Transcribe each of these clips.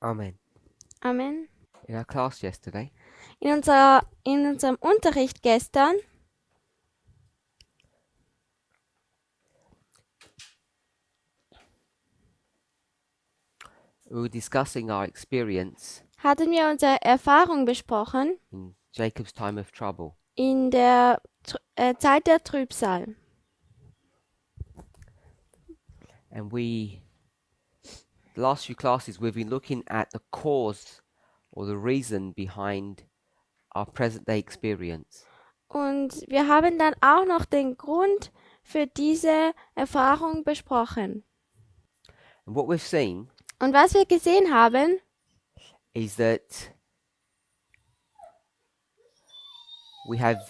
Amen. Amen. In our class yesterday, In unserem Unterricht gestern we were discussing our experience hatten wir unsere Erfahrung besprochen in Jacob's time of trouble. in der Zeit der Trübsal. And the last few classes, we've been looking at the cause or the reason behind our present day experience. Und wir haben dann auch noch den Grund für diese Erfahrung besprochen. And what we've seen Und was wir gesehen haben, is that we have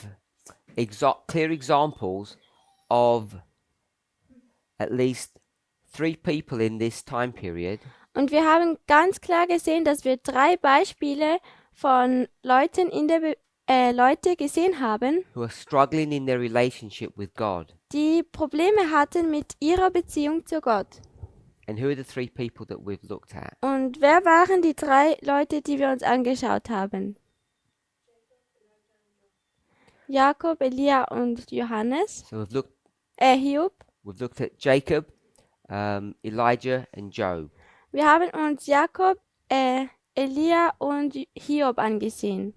clear examples of at least 3 people in this time period und wir haben ganz klar gesehen, dass wir 3 Beispiele von Leuten Leute gesehen haben, who are struggling in their relationship with God. die Probleme hatten mit ihrer Beziehung zu Gott. And who are the 3 people that we've looked at? Und wer waren die 3 Leute, die wir uns angeschaut haben? Jakob, Elia und Johannes. So Hiob. we've looked at Jacob, Elijah and Job. Wir haben uns Jakob, Elia und Hiob angesehen.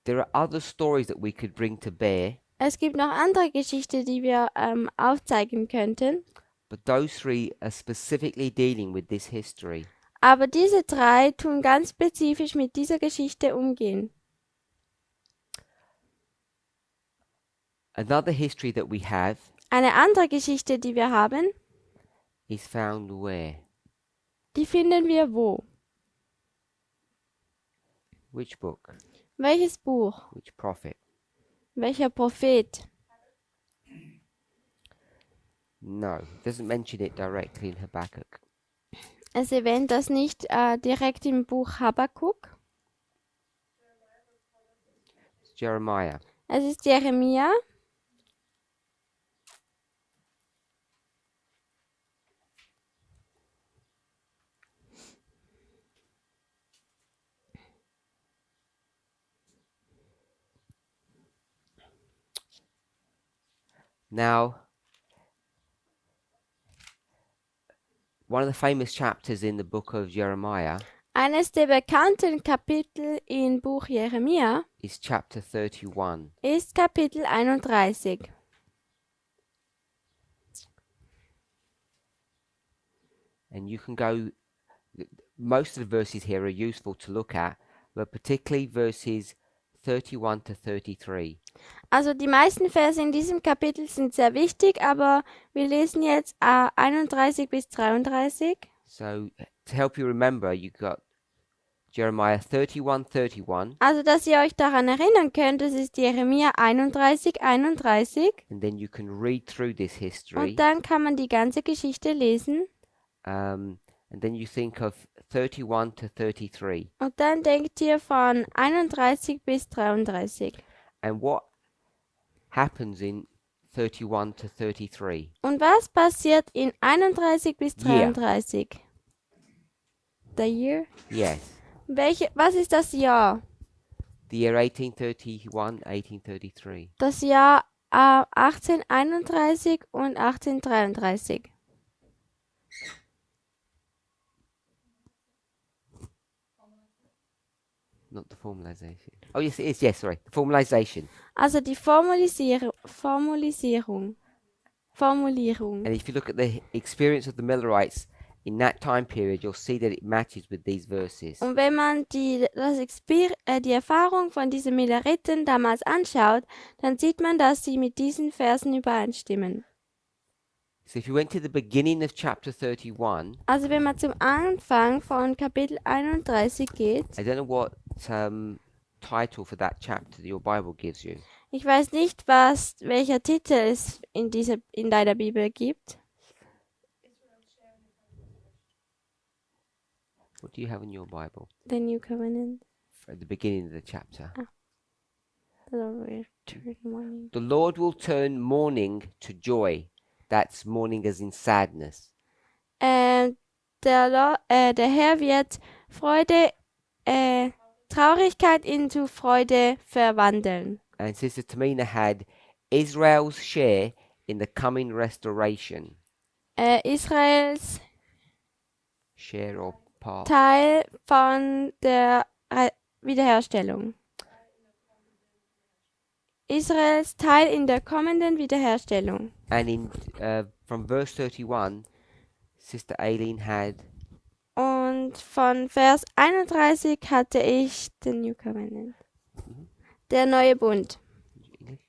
There are other stories that we could bring to bear, Es gibt noch andere Geschichten, die wir aufzeigen könnten. but those 3 are specifically dealing with this history. Aber diese 3 tun ganz spezifisch mit dieser Geschichte umgehen. Another history that we have Eine andere Geschichte, die wir haben, is found where? die finden wir wo? Which book? Welches Buch? Which prophet? Welcher Prophet? No, it doesn't mention it directly in Habakkuk. Es erwähnt das nicht direkt im Buch Habakkuk. It's Jeremiah. Es ist Jeremia. Now, one of the famous chapters in the book of Jeremiah Eines der bekannten Kapitel im Buch Jeremia is chapter 31. ist Kapitel 31. And you can go, most of the verses here are useful to look at, but particularly verses 31 to 33. Also die meisten Verse in diesem Kapitel sind sehr wichtig, aber wir lesen jetzt 31 bis 33. So to help you remember, you got Jeremiah 31:31, Also dass ihr euch daran erinnern könnt, das ist Jeremia 31, 31. and then you can read through this history, Und dann kann man die ganze Geschichte lesen. and then you think of 31 to 33. Und dann denkt ihr von 31 bis 33. And what happens in 31 to 33? Und was passiert in 31 bis 33? The year? Yes. Was ist das Jahr? The year 1831, 1833. Das Jahr 1831 und 1833. Not the formalization. Oh, yes, it is. Yes, sorry. The formalization. Also die Formulierung. And if you look at the experience of the Millerites in that time period, you'll see that it matches with these verses. Und wenn man die Erfahrung von diesen Milleriten damals anschaut, dann sieht man, dass sie mit diesen Versen übereinstimmen. So if you went to the beginning of chapter 31, Also wenn man zum Anfang von Kapitel 31 geht, I don't know what title for that chapter that your Bible gives you. ich weiß nicht, welcher Titel es in deiner Bibel gibt. What do you have in your Bible? The New Covenant. At the beginning of the chapter. The Lord will turn mourning. The Lord will turn mourning to joy. That's mourning as in sadness. Der Herr wird Freude, Traurigkeit into Freude verwandeln. And Sister Tamina had Israel's share in the coming restoration. Israels Share or part. Teil von der Wiederherstellung. Israels Teil in der kommenden Wiederherstellung. And in from verse 31, Sister Aileen had Und von Vers 31 hatte ich den New Covenant. Der neue Bund. English.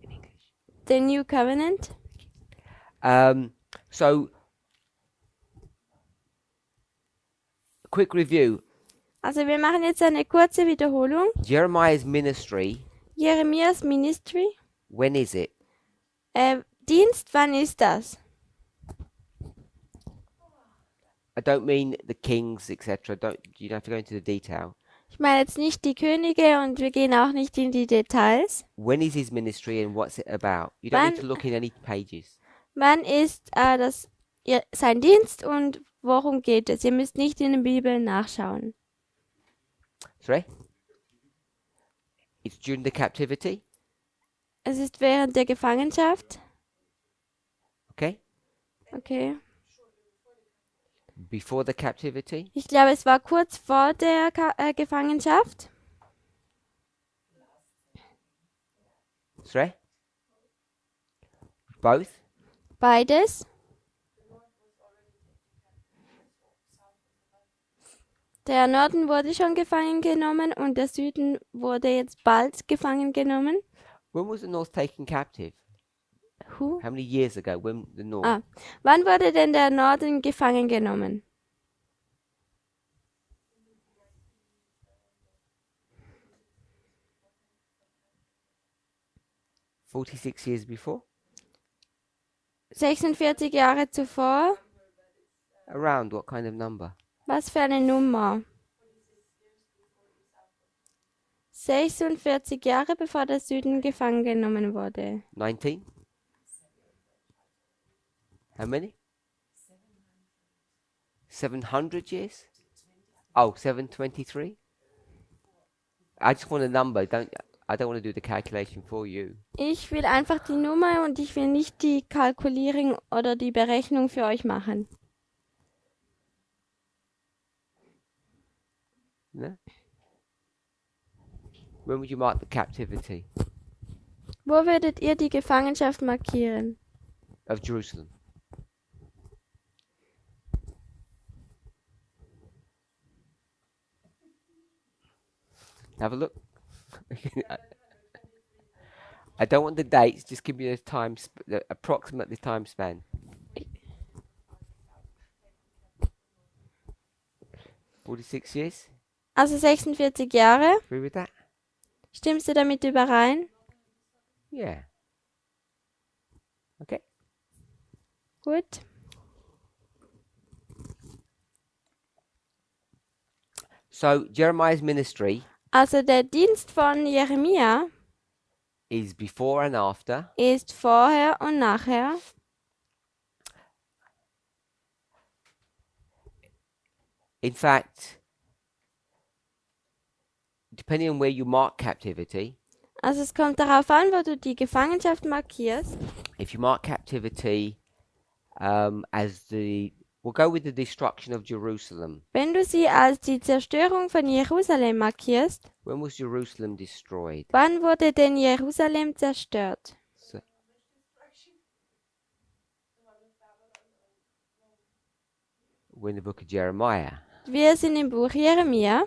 In English. The New Covenant. So, quick review. Also wir machen jetzt eine kurze Wiederholung. Jeremiah's ministry, Jeremias Ministry. when is it? Dienst, wann ist das? I don't mean the kings, etc. You don't have to go into the detail. Ich meine jetzt nicht die Könige und wir gehen auch nicht in die Details. When is his ministry and what's it about? You don't need to look in any pages. Wann ist sein Dienst und worum geht es? Ihr müsst nicht in der Bibel nachschauen. Sorry? It's during the captivity. Es ist während der Gefangenschaft. Okay? Okay. Before the captivity. Ich glaube, es war kurz vor der Gefangenschaft. Sorry? Both? Beides. Der Norden wurde schon gefangen genommen und der Süden wurde jetzt bald gefangen genommen. When was the North taken captive? Who? How many years ago? When the North? Wann wurde denn der Norden gefangen genommen? "46 years before? 46 Jahre zuvor. Around what kind of number? Was für eine Nummer? 46 Jahre bevor der Süden gefangen genommen wurde. 19? How many? 700 years? Oh, 723? I just want a number. I don't want to do the calculation for you. Ich will einfach die Nummer und ich will nicht die Kalkulierung oder die Berechnung für euch machen. No? When would you mark the captivity Wo würdet ihr die Gefangenschaft markieren? of Jerusalem? Have a look. I don't want the dates. Just give me the approximate time span. 46 years. Also 46 Jahre. Agree with that? Stimmst du damit überein? Yeah. Okay. Gut. So Jeremiah's ministry Also der Dienst von Jeremia is before and after. ist vorher und nachher. In fact, depending on where you mark captivity, Also es kommt darauf an, wo du die Gefangenschaft markierst. if you mark captivity we'll go with the destruction of Jerusalem. Wenn du sie als die Zerstörung von Jerusalem markierst, When was Jerusalem destroyed? wann wurde denn Jerusalem zerstört? So, we're in the book of Jeremiah. Wir sind im Buch Jeremia,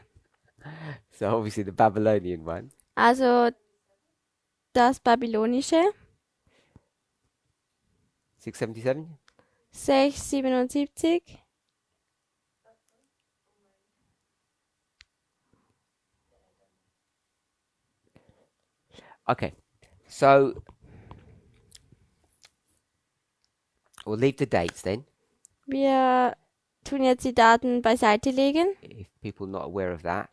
So obviously the Babylonian one. also das babylonische, 677? 677. Okay. So we'll leave the dates then, Wir tun jetzt die Daten beiseite legen, if people are not aware of that.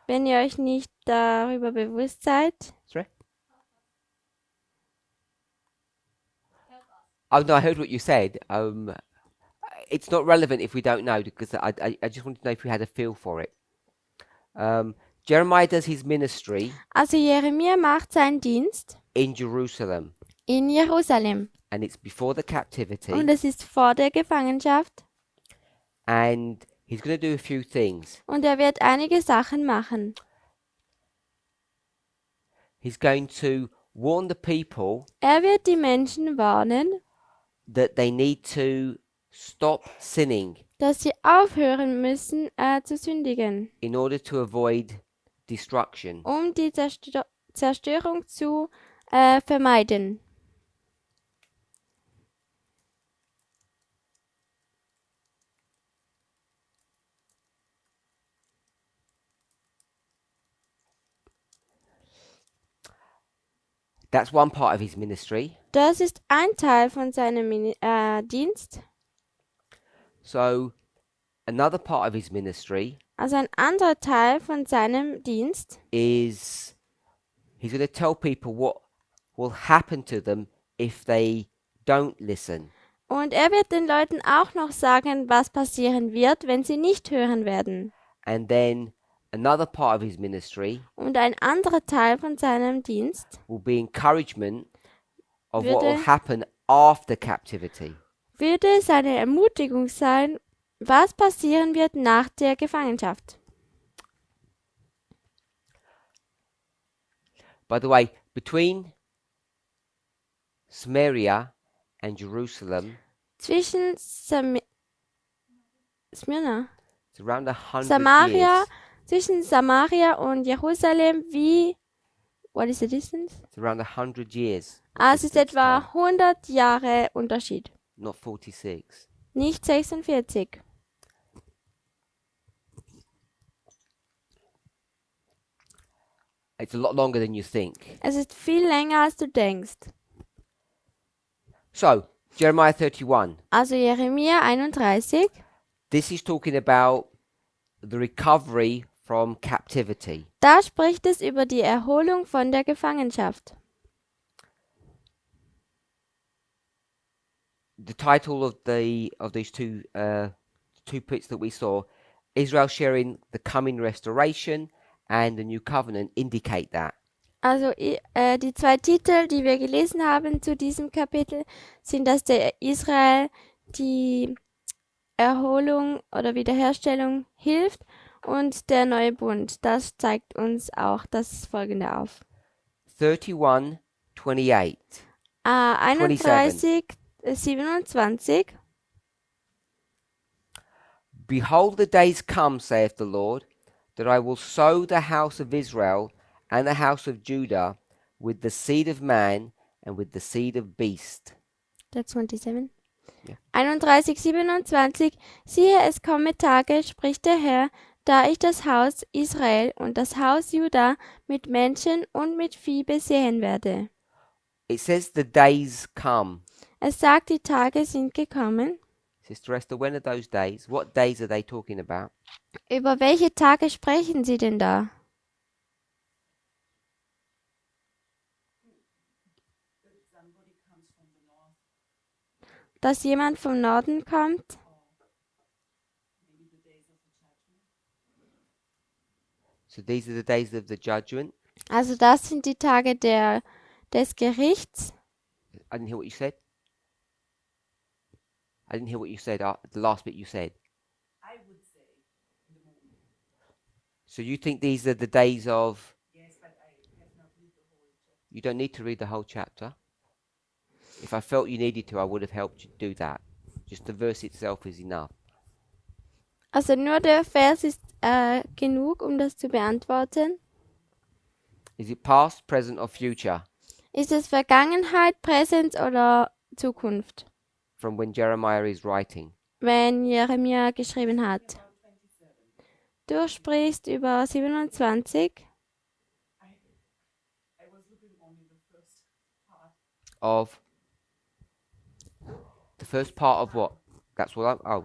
wenn ihr euch nicht darüber bewusst seid. Sorry? Oh no, I heard what you said. it's not relevant if we don't know, because I just wanted to know if we had a feel for it. Jeremiah does his ministry Also Jeremia macht seinen Dienst in Jerusalem, in Jerusalem. and it's before the Und captivity, es ist vor der Gefangenschaft. and he's going to do a few things. Und er wird einige Sachen machen. He's going to warn the people Er wird die Menschen warnen, that they need to stop sinning dass sie aufhören müssen zu sündigen, in order to avoid destruction. um die Zerstörung zu vermeiden. That's one part of his ministry. Das ist ein Teil von seinem Dienst. So another part of his ministry Also ein anderer Teil von seinem Dienst is he's going to tell people what will happen to them if they don't listen. und er wird den Leuten auch noch sagen, was passieren wird, wenn sie nicht hören werden. And then another part of his ministry Und ein anderer Teil von seinem Dienst will be encouragement of what Würde- will happen after captivity. würde seine Ermutigung sein, was passieren wird nach der Gefangenschaft. By the way, between Samaria and Jerusalem, Zwischen Smyrna, it's around 100 Samaria, years. zwischen Samaria und Jerusalem, what is the distance? It's around 100 years. Es ist distance etwa time, 100 Jahre Unterschied, not 46. nicht 46. It's a lot longer than you think. Es ist viel länger, als du denkst. So, Jeremiah 31. Also Jeremia 31, This is talking about the recovery from captivity. da spricht es über die Erholung von der Gefangenschaft. The title of these two bits that we saw, Israel sharing the coming restoration and the new covenant, indicate that. Also die zwei Titel, die wir gelesen haben zu diesem Kapitel, sind, dass der Israel die Erholung oder Wiederherstellung hilft und der neue Bund. Das zeigt uns auch das Folgende auf. 31, 28. 31, 27. Behold, the days come, saith the Lord, that I will sow the house of Israel and the house of Judah with the seed of man and with the seed of beast. Der 27. Ja. 31, 27. Siehe, es komme Tage, spricht der Herr, da ich das Haus Israel und das Haus Juda mit Menschen und mit Vieh besehen werde. It says the days come. Es sagt, die Tage sind gekommen. Sister Esther, when are those days? What days are they talking about? Über welche Tage sprechen Sie denn da? Dass jemand vom Norden kommt? So these are the days of the judgment. Also das sind die Tage des Gerichts. I didn't hear what you said. I didn't hear what you said. The last bit you said. I would say in the morning. So you think these are the days of? Yes, but I have not read the whole chapter. You don't need to read the whole chapter. If I felt you needed to, I would have helped you do that. Just the verse itself is enough. Also nur der Vers ist genug, um das zu beantworten. Is it past, present, or future? Ist es Vergangenheit, Präsenz oder Zukunft, From when Jeremiah is writing. wenn Jeremia geschrieben hat? Du sprichst über 27. I was looking only the first part. Of the first part of what? That's what I'm. Oh.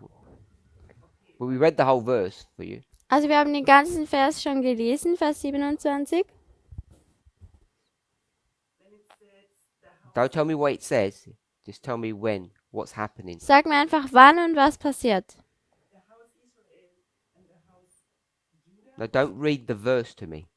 Well, we read the whole verse for you. Also wir haben den ganzen Vers schon gelesen, Vers 27. Then it says the house. Don't tell me what it says. Just tell me when. what's happening. Sag mir einfach, wann und was passiert. The house Israel and the house Judah. No, don't read the verse to me.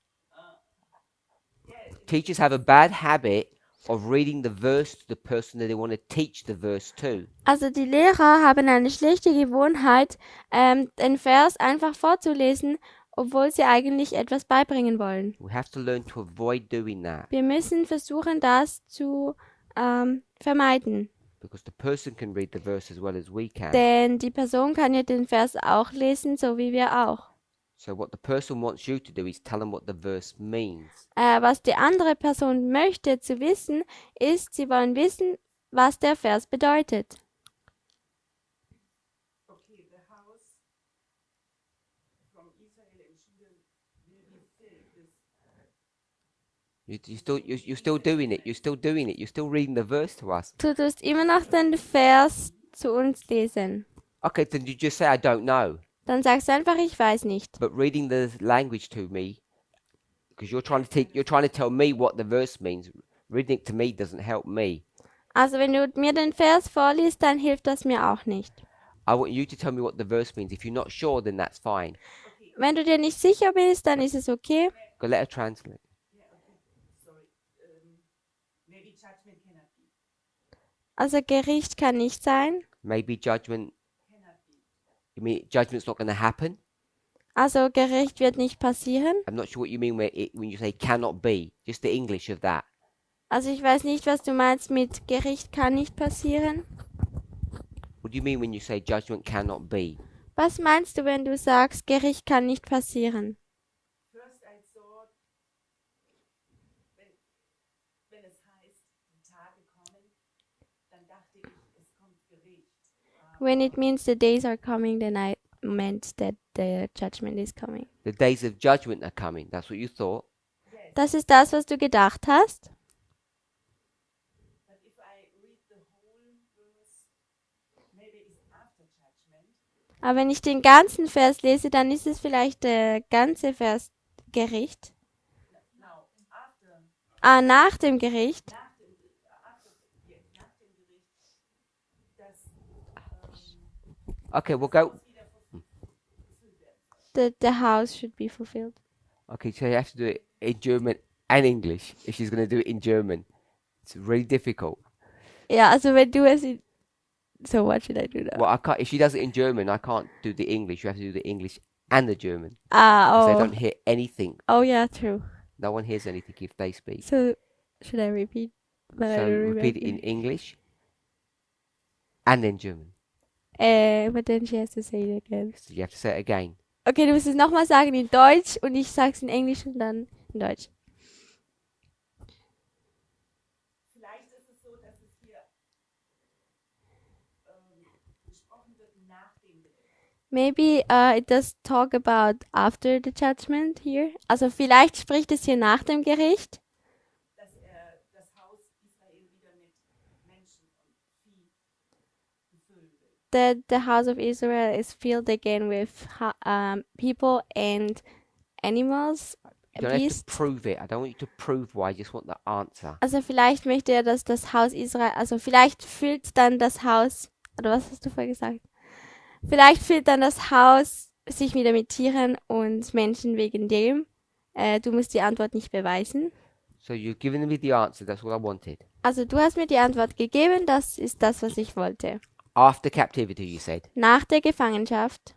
Yeah, Teachers have a bad habit of reading the verse to the person that they want to teach the verse to. Also die Lehrer haben eine schlechte Gewohnheit, den Vers einfach vorzulesen, obwohl sie eigentlich etwas beibringen wollen. We have to learn to avoid doing that Wir müssen versuchen, das zu vermeiden. because the person can read the verse as well as we can. Denn die Person kann ja den Vers auch lesen, so wie wir auch. So what the person wants you to do is tell them what the verse means. Was die andere Person möchte zu wissen, ist, sie wollen wissen, was der Vers bedeutet. okay, the house from Israel and Judah will be filled with You're still doing it. You're still doing it. You're still reading the verse to us. Du tust immer noch den Vers zu uns lesen. Okay, then you just say I don't know. Dann sagst du einfach, ich weiß nicht. But reading the language to me, because you're trying to tell me what the verse means. Reading it to me doesn't help me. Also wenn du mir den Vers vorliest, dann hilft das mir auch nicht. I want you to tell me what the verse means. If you're not sure, then that's fine. Wenn du dir nicht sicher bist, dann ist es okay. Go let her translate. yeah, okay, sorry. Maybe judgment cannot be. Also Gericht kann nicht sein. Maybe judgment. Cannot be. You mean judgment's not going to happen? Also Gericht wird nicht passieren. I'm not sure what you mean when you say cannot be. Just the English of that. Also ich weiß nicht, was du meinst mit Gericht kann nicht passieren. What do you mean when you say judgment cannot be? Was meinst du, wenn du sagst, Gericht kann nicht passieren? First I thought, wenn es heißt, die Tage kommen, dann dachte ich, es kommt Gericht. When it means the days are coming, then I meant that the judgment is coming. The days of judgment are coming. That's what you thought. Yes, Das ist das, was du gedacht hast. but if I read the whole verse, maybe it's after judgment. Aber wenn ich den ganzen Vers lese, dann ist es vielleicht der ganze Vers Gericht. Now, after, Nach dem Gericht. nach dem Gericht, dass Okay, we'll go. wieder erfüllt werden. The house should be fulfilled. Okay, so you have to do it in German and English if she's going to do it in German. It's really difficult. Ja, also wenn du es... So what should I do now? Well, I can't. If she does it in German, I can't do the English. You have to do the English and the German. 'Cause they Oh. don't hear anything. Oh yeah, true. No one hears anything if they speak. So should I repeat? But I So don't repeat it in remember. English and then German. But then she has to say it again. So you have to say it again. Okay, du musst es nochmal sagen in Deutsch und ich sag's in Englisch und dann in Deutsch. Vielleicht ist es so, dass es hier gesprochen wird nach dem Gericht. Maybe it does talk about after the judgment here. Also vielleicht spricht es hier nach dem Gericht, Dass er das Haus Israel wieder mit Menschen und Vieh befüllen will. that the house of Israel is filled again with people and animals, You don't have to beasts. prove it. I don't want you to prove why. I just want the answer. Also vielleicht möchte er, dass das Haus Israel, also vielleicht füllt dann das Haus, oder was hast du vorher gesagt? Vielleicht füllt dann das Haus sich wieder mit Tieren und Menschen wegen dem. Du musst die Antwort nicht beweisen. So you've given me the answer. That's what I wanted. Also du hast mir die Antwort gegeben, das ist das, was ich wollte. After captivity, you said. Nach der Gefangenschaft.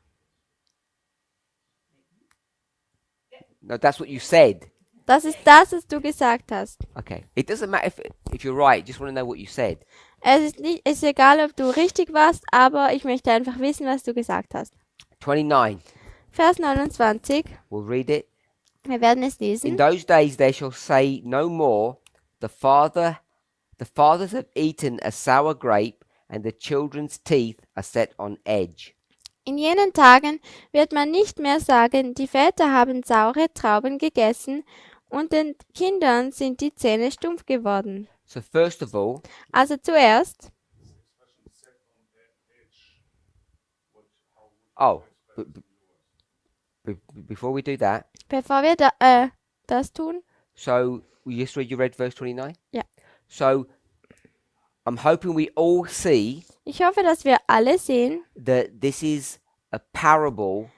No, that's what you said. Das ist das, was du gesagt hast. Okay. It doesn't matter if you're right. I just want to know what you said. Es ist egal, ob du richtig warst, aber ich möchte einfach wissen, was du gesagt hast. 29. Vers 29. We'll read it. Wir werden es In lesen. those days they shall say no more, the fathers have eaten a sour grape, and the children's teeth are set on edge. In jenen Tagen wird man nicht mehr sagen, die Väter haben saure Trauben gegessen und den Kindern sind die Zähne stumpf geworden. So first of all, Also zuerst, before we do that, bevor wir das tun, so we just read, you read verse 29? Yeah. So I'm hoping we all see Ich hoffe, dass wir alle sehen, that this is a parable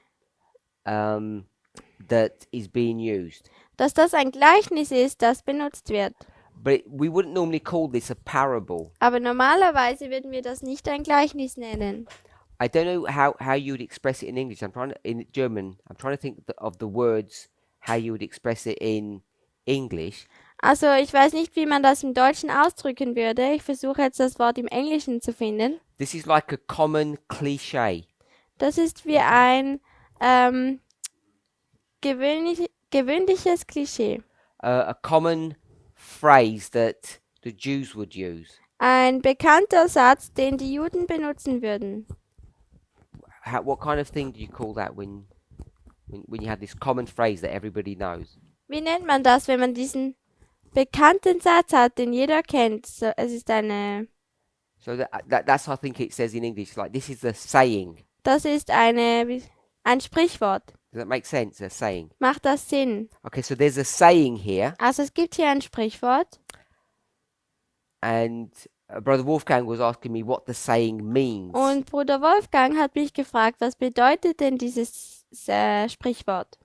that is being used. dass das ein Gleichnis ist, das benutzt wird. But we wouldn't normally call this a parable. Aber normalerweise würden wir das nicht ein Gleichnis nennen. I don't know how you would express it in English. In German. I'm trying to think of the words how you would express it in English. Also ich weiß nicht, wie man das im Deutschen ausdrücken würde. Ich versuche jetzt das Wort im Englischen zu finden. This is like a common cliche. Das ist wie ein gewöhnliches Klischee. A common phrase that the Jews would use. Ein bekannter Satz, den die Juden benutzen würden. What kind of thing do you call that when you have this common phrase that everybody knows? Wie nennt man das, wenn man diesen bekannten Satz hat, den jeder kennt? So, es ist So that's how I think it says in English. Like this is a saying. das ist ein Sprichwort. Does that make sense? A saying. Macht das Sinn? Okay, so there's a saying here, Also es gibt hier ein Sprichwort and Brother Wolfgang was asking me what the saying means. und Bruder Wolfgang hat mich gefragt, was bedeutet denn dieses Sprichwort?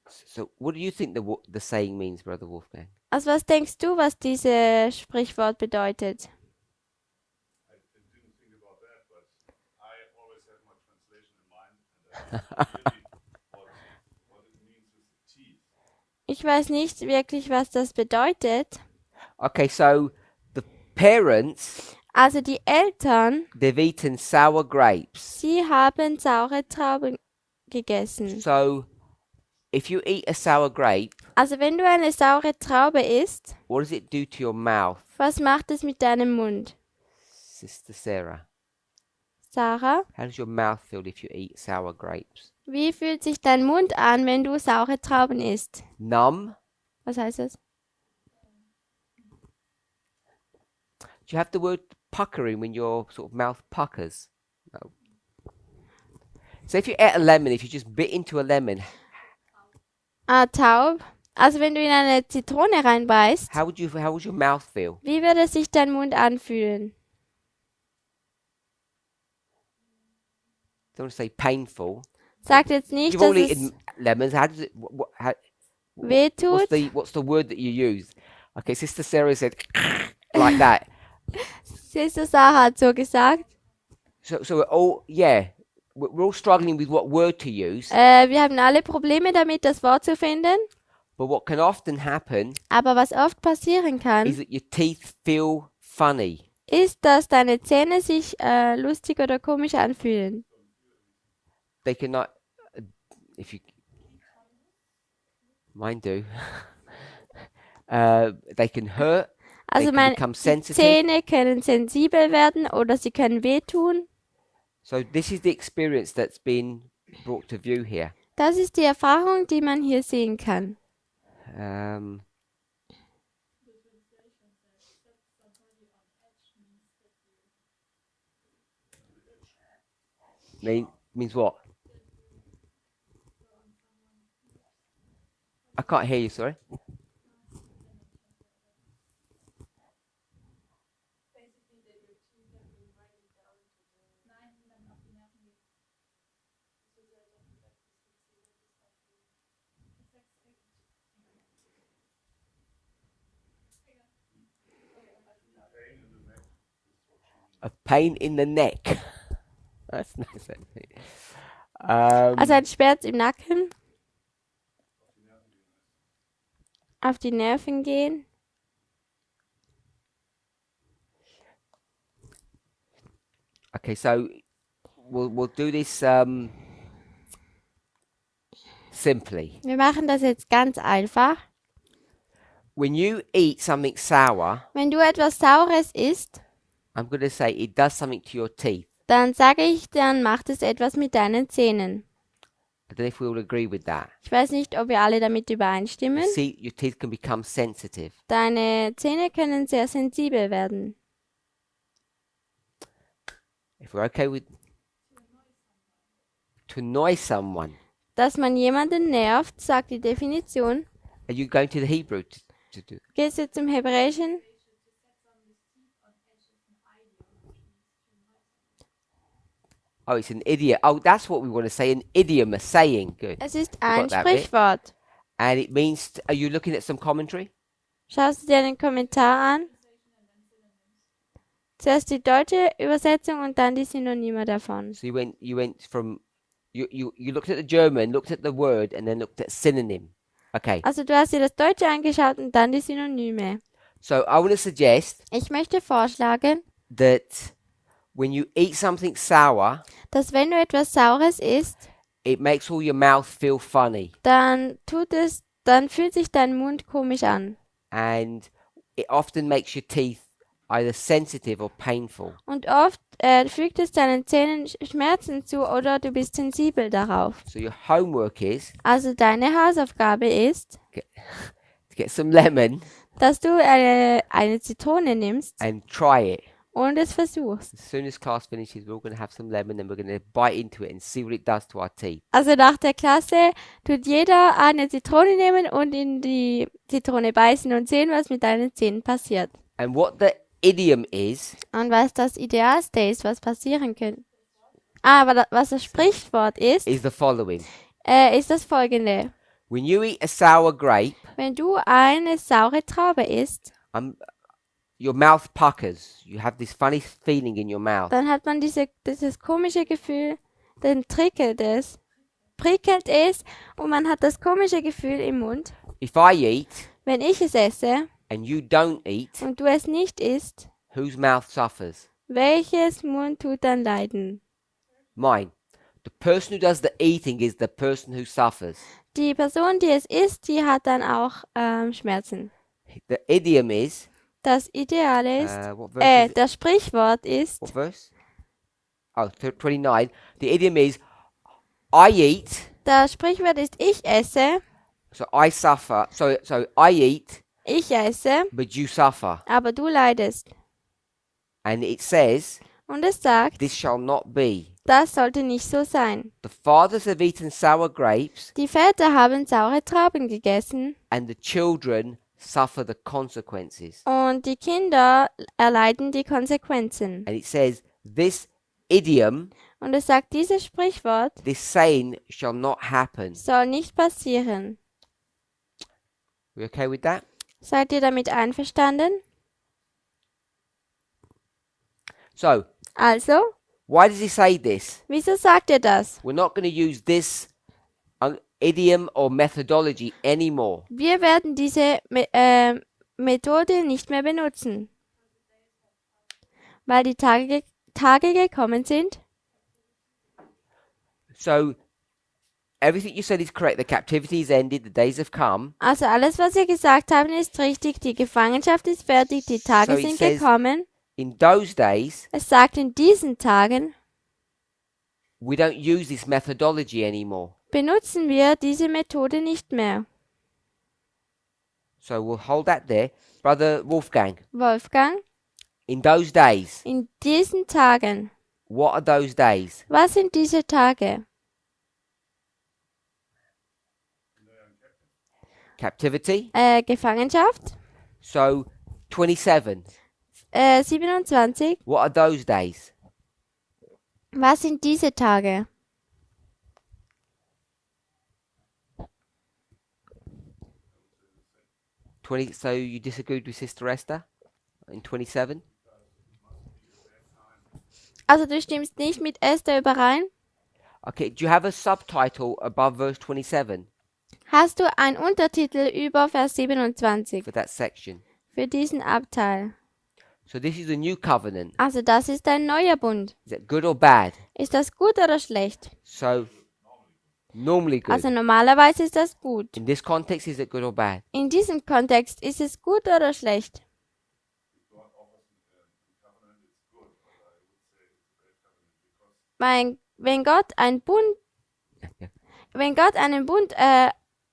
So what do you think the saying means, Brother Wolfgang? Also was denkst du, was dieses Sprichwort bedeutet? I didn't think about that, but I always have my translation in mind, and really what it means is the teeth. Ich weiß nicht wirklich, was das bedeutet. Okay, so the parents, Also die Eltern, they've eaten sour grapes. sie haben saure Trauben gegessen. So if you eat a sour grape, Also wenn du eine saure Traube isst, what does it do to your mouth, was macht es mit deinem Mund? Sister Sarah? Sarah, How does your mouth feel if you eat sour grapes? wie fühlt sich dein Mund an, wenn du saure Trauben isst? Numb? Was heißt das? Do you have the word puckering when your sort of mouth puckers? No. So if you ate a lemon, if you just bit into a lemon, Ah, taub. Also wenn du in eine Zitrone reinbeißt, how would your mouth feel? wie würde sich dein Mund anfühlen? Don't want to say painful. Sagt jetzt nicht, You've dass all es eaten lemons. How does it? wehtut. What's the word that you use? Okay, Sister Sarah said like that. Sister Sarah hat so gesagt. So we're all we're all struggling with what word to use. Wir haben alle Probleme damit, das Wort zu finden. But what can often happen Aber was oft passieren is kann, that your teeth feel funny. ist, dass deine Zähne sich lustig oder komisch anfühlen. They cannot, if you, mine do. They can hurt. Also They can meine become die sensitive. Zähne können sensibel werden oder sie können wehtun. So this is the experience that's been brought to view here. Das ist die Erfahrung, die man hier sehen kann. Means what? I can't hear you. Sorry. A pain in the neck. That's nice. Also ein Schmerz im Nacken. Auf die Nerven gehen. Okay, so we'll do this simply. Wir machen das jetzt ganz einfach. When you eat something sour, Wenn du etwas Saures isst, I'm going to say it does something to your teeth. dann sage ich, dann macht es etwas mit deinen Zähnen. I don't know if we will agree with that. Ich weiß nicht, ob wir alle damit übereinstimmen. See, your teeth can become sensitive. Deine Zähne können sehr sensibel werden. If we're okay with to annoy someone, Dass man jemanden nervt, sagt die Definition. are you going to the Hebrew to do? Gehst du zum Hebräischen? Oh, it's an idiom. Oh, that's what we want to say. An idiom, a saying. Good. Es ist We ein got that bit. Sprichwort. And it means, are you looking at some commentary? Schaust du dir den Kommentar an? Zuerst die deutsche Übersetzung und dann die Synonyme davon. So you went from, you looked at the German, looked at the word, and then looked at synonym. Okay. Also du hast dir das Deutsche angeschaut und dann die Synonyme. So I want to suggest Ich möchte vorschlagen, that when you eat something sour, dass wenn du etwas Saures isst, it makes all your mouth feel funny. dann fühlt sich dein Mund komisch an. And it often makes your teeth either sensitive or painful. Und oft fügt es deinen Zähnen Schmerzen zu oder du bist sensibel darauf. So your homework is Also deine Hausaufgabe ist, to get some lemon dass du eine Zitrone nimmst and try it. und es versuchst. As soon as class finishes, we're all going to have some lemon and we're going to bite into it and see what it does to our teeth. Also nach der Klasse tut jeder eine Zitrone nehmen und in die Zitrone beißen und sehen, was mit deinen Zähnen passiert. And what the idiom is Und was das Idealste ist, was passieren könnte. Aber was das Sprichwort ist, the following. ist das folgende. When you eat a sour grape, Wenn du eine saure Traube isst, your mouth puckers. You have this funny feeling in your mouth. dann hat man dieses komische Gefühl, dann prickelt es und man hat das komische Gefühl im Mund. If I eat Wenn ich es esse and you don't eat, und du es nicht isst, whose mouth suffers? welches Mund tut dann leiden? Mine. The person who does the eating is the person who suffers. Die Person, die es isst, die hat dann auch Schmerzen. The idiom is, Das Ideale ist, what verse is it? das Sprichwort ist, What verse? Oh, 29. The idiom is, I eat, das Sprichwort ist, ich esse, so I suffer. So I eat, ich esse, but you suffer. aber du leidest. And it says, Und es sagt, this shall not be. das sollte nicht so sein. The fathers have eaten sour grapes, Die Väter haben saure Trauben gegessen and the children suffer the consequences. und die Kinder erleiden die Konsequenzen. And it says, this idiom, Und es sagt, dieses Sprichwort this saying shall not happen. soll nicht passieren. We okay with that? Seid ihr damit einverstanden? So, Also, why does he say this? wieso sagt er das? We're not going to use this idiom or methodology anymore. Wir werden diese Methode nicht mehr benutzen, weil die Tage gekommen sind. So, everything you said is correct. The captivity is ended. The days have come. Also alles, was ihr gesagt habt, ist richtig. Die Gefangenschaft ist fertig. Die Tage So it sind says- gekommen. In those days, Es sagt, in diesen Tagen we don't use this methodology anymore. benutzen wir diese Methode nicht mehr. So we'll hold that there. Brother Wolfgang, Wolfgang, in those days, in diesen Tagen, what are those days? was sind diese Tage? Captivity. Gefangenschaft, So 27. 27. What are those days? Was sind diese Tage? So you disagreed with Sister Esther in 27? Also du stimmst nicht mit Esther überein? Okay, do you have a subtitle above verse 27 Hast du einen Untertitel über Vers 27 for that section? für diesen Abteil? So this is a new covenant. Also das ist ein neuer Bund. Is it good or bad? Ist das gut oder schlecht? So normally good. Also normalerweise ist das gut. In this context, is it good or bad? In diesem Kontext ist es gut oder schlecht? Wenn Gott einen Bund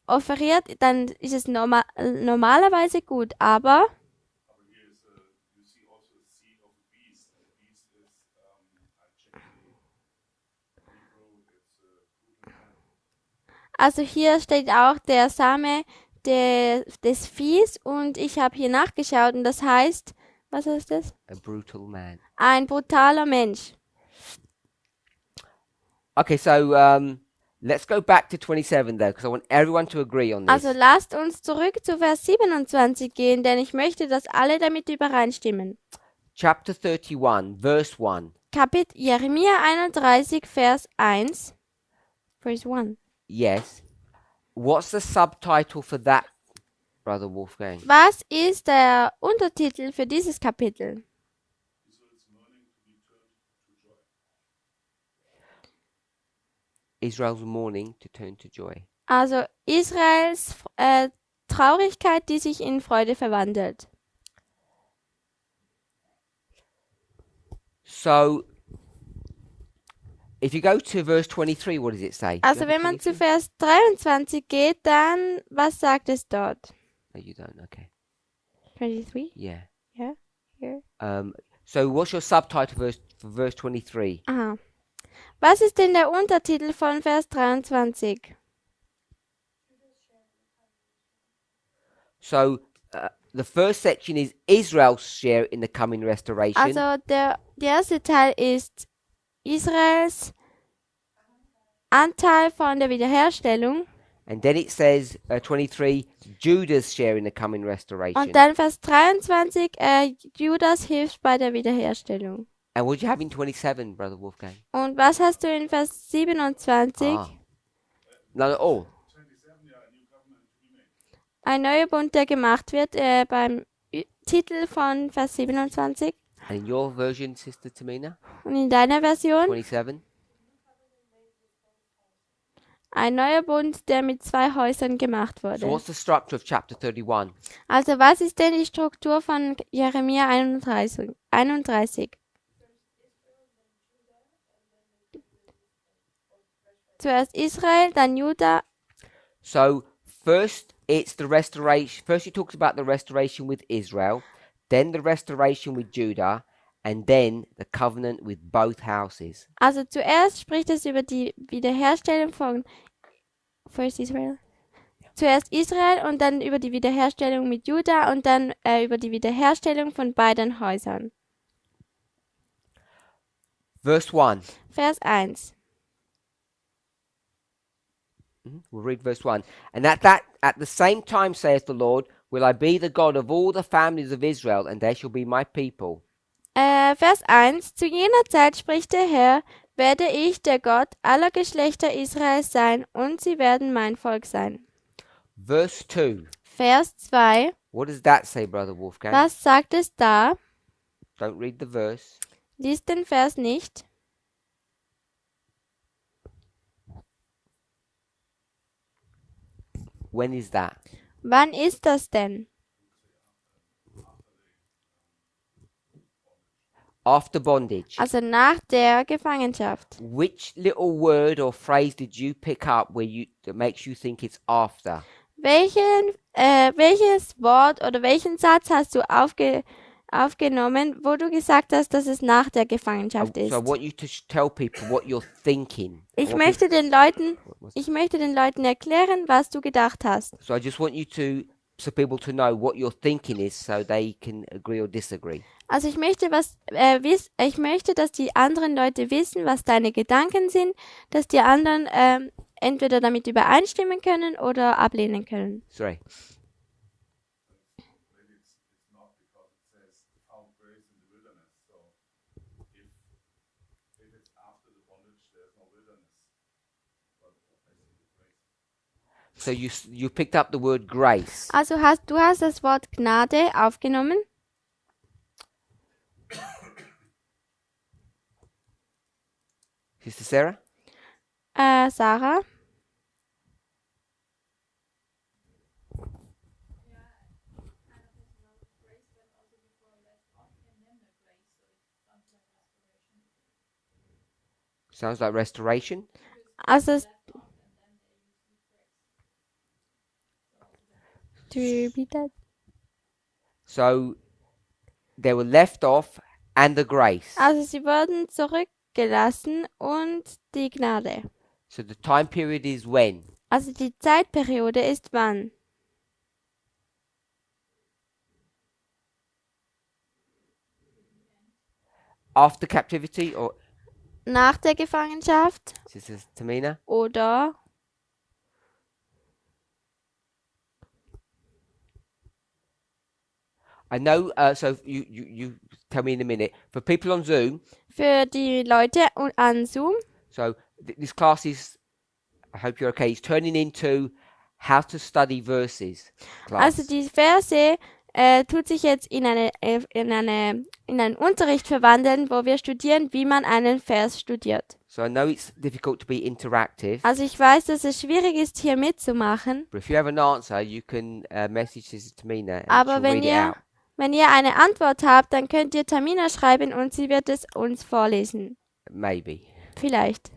offeriert, dann ist es normalerweise gut, aber Aber hier ist, you see also a seed of a beast, and the beast is, I checked the Hebrew, it's brutal man. also hier steht auch der Same des Viehs und ich habe hier nachgeschaut und das heißt, was ist das? A brutal man. Ein brutaler Mensch. Okay, so let's go back to 27 though, because I want everyone to agree on this. Also lasst uns zurück zu Vers 27 gehen, denn ich möchte, dass alle damit übereinstimmen. Chapter 31, verse 1. Jeremia 31, Vers 1. Verse 1. Yes. What's the subtitle for that, Brother Wolfgang? Was ist der Untertitel für dieses Kapitel? Israel's mourning to turn to joy. Also Israels Traurigkeit, die sich in Freude verwandelt. So, if you go to verse 23, what does it say? Also wenn man zu Vers 23 geht, dann, was sagt es dort? No, you don't. Okay. 23? Yeah. Yeah, here. So what's your subtitle for verse 23? Aha. Was ist denn der Untertitel von Vers 23? So the first section is Israel's share in the coming restoration. Also der erste Teil ist Israels Anteil von der Wiederherstellung. And then it says 23, Judah's share in the coming restoration. Und dann Vers 23, Judas hilft bei der Wiederherstellung. And what do you have in 27, Brother Wolfgang? Und was hast du in Vers 27? None at all. Ein neuer Bund, der gemacht wird, beim Titel von Vers 27. And in your version, Sister Tamina? Und in deiner Version? 27? Ein neuer Bund, der mit 2 Häusern gemacht wurde. So what's the structure of chapter 31? Also was ist denn die Struktur von Jeremia 31? Zuerst Israel, dann Juda. So first it's the restoration. First it talks about the restoration with Israel, then the restoration with Judah, and then the covenant with both houses. Also zuerst spricht es über die Wiederherstellung von Israel. Zuerst Israel und dann über die Wiederherstellung mit Juda und dann über die Wiederherstellung von beiden Häusern. Verse 1. Vers 1. We'll read verse 1. And at the same time, saith the Lord, will I be the God of all the families of Israel, and they shall be my people. Vers 1. Zu jener Zeit spricht der Herr, werde ich der Gott aller Geschlechter Israels sein, und sie werden mein Volk sein. Verse 2. Vers 2. What does that say, Brother Wolfgang? Was sagt es da? Don't read the verse. Lies den Vers nicht. When is that? Wann ist das denn? After bondage. Also nach der Gefangenschaft. Which little word or phrase did you pick up that makes you think it's after? Welches Wort oder welchen Satz hast du aufgenommen, wo du gesagt hast, dass es nach der Gefangenschaft ist? So I want you to tell people what you're thinking. Ich möchte den Leuten erklären, was du gedacht hast. So I just want you so people to know what your thinking is, so they can agree or disagree. Also ich möchte, dass die anderen Leute wissen, was deine Gedanken sind, dass die anderen entweder damit übereinstimmen können oder ablehnen können. Sorry. Maybe it's not because it says found grace in the wilderness. So if it's after the bondage, there's no wilderness. But I see the grace. So you picked up the word grace. Also du hast das Wort Gnade aufgenommen. Sister Sarah? Sarah? Sounds like restoration. Also to repeat that? So they were left off and the grace. Also sie wurden zurückgelassen und die Gnade. So the time period is when? Also die Zeitperiode ist wann? After captivity or nach der Gefangenschaft Sister Tamina? oder I know, so you tell me in a minute. For people on Zoom, für die Leute an Zoom. so this class is, I hope you're okay, is turning into how to study verses class. Also die Verse tut sich jetzt in einen Unterricht verwandeln, wo wir studieren, wie man einen Vers studiert. So I know it's difficult to be interactive, Also ich weiß, dass es schwierig ist, hier mitzumachen, but if you have an answer, you can message Sister Tamina and aber she'll read it out. wenn ihr eine Antwort habt, dann könnt ihr Tamina schreiben und sie wird es uns vorlesen. Maybe. Vielleicht.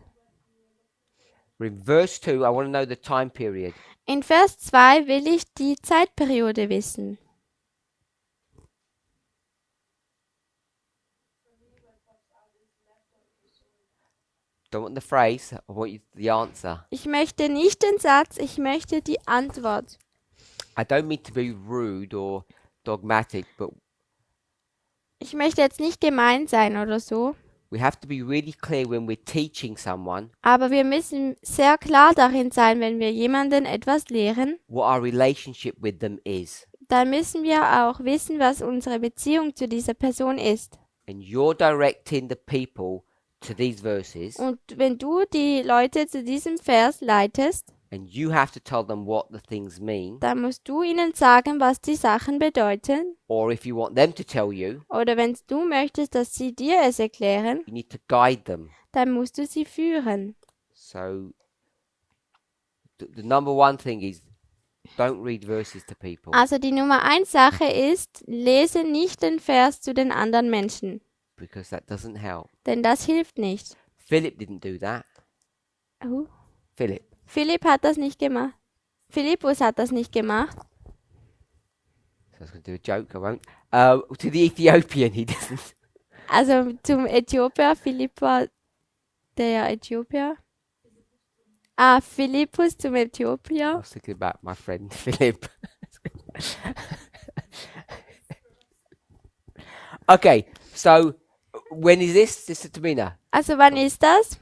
In verse 2, I want to know the time period. In Vers 2 will ich die Zeitperiode wissen. Don't want the phrase, I want the answer. Ich möchte nicht den Satz, ich möchte die Antwort. I don't mean to be rude or dogmatic, but Ich möchte jetzt nicht gemein sein oder so, we have to be really clear when we're teaching someone aber wir müssen sehr klar darin sein, wenn wir jemanden etwas lehren, what our relationship with them is. dann müssen wir auch wissen, was unsere Beziehung zu dieser Person ist. And you're directing the people to these verses, Und wenn du die Leute zu diesem Vers leitest, and you have to tell them what the things mean, dann musst du ihnen sagen, was die Sachen bedeuten. or if you want them to tell you, Oder wenn du möchtest, dass sie dir es erklären, you need to guide them. dann musst du sie führen. So the number one thing is don't read verses to people. Also die Nummer 1 Sache ist, lese nicht den Vers zu den anderen Menschen, Because that doesn't help. denn das hilft nicht. Philip didn't do that. Philip. Hat das nicht gemacht. Philippus hat das nicht gemacht. So I was going to do a joke, I won't. To the Ethiopian, he didn't. Also zum Äthiopier, Philipp war der Äthiopier. Philippus zum I Äthiopier. was thinking about my friend Philip. Okay, so when is this? Sister Tamina? Also wann ist das?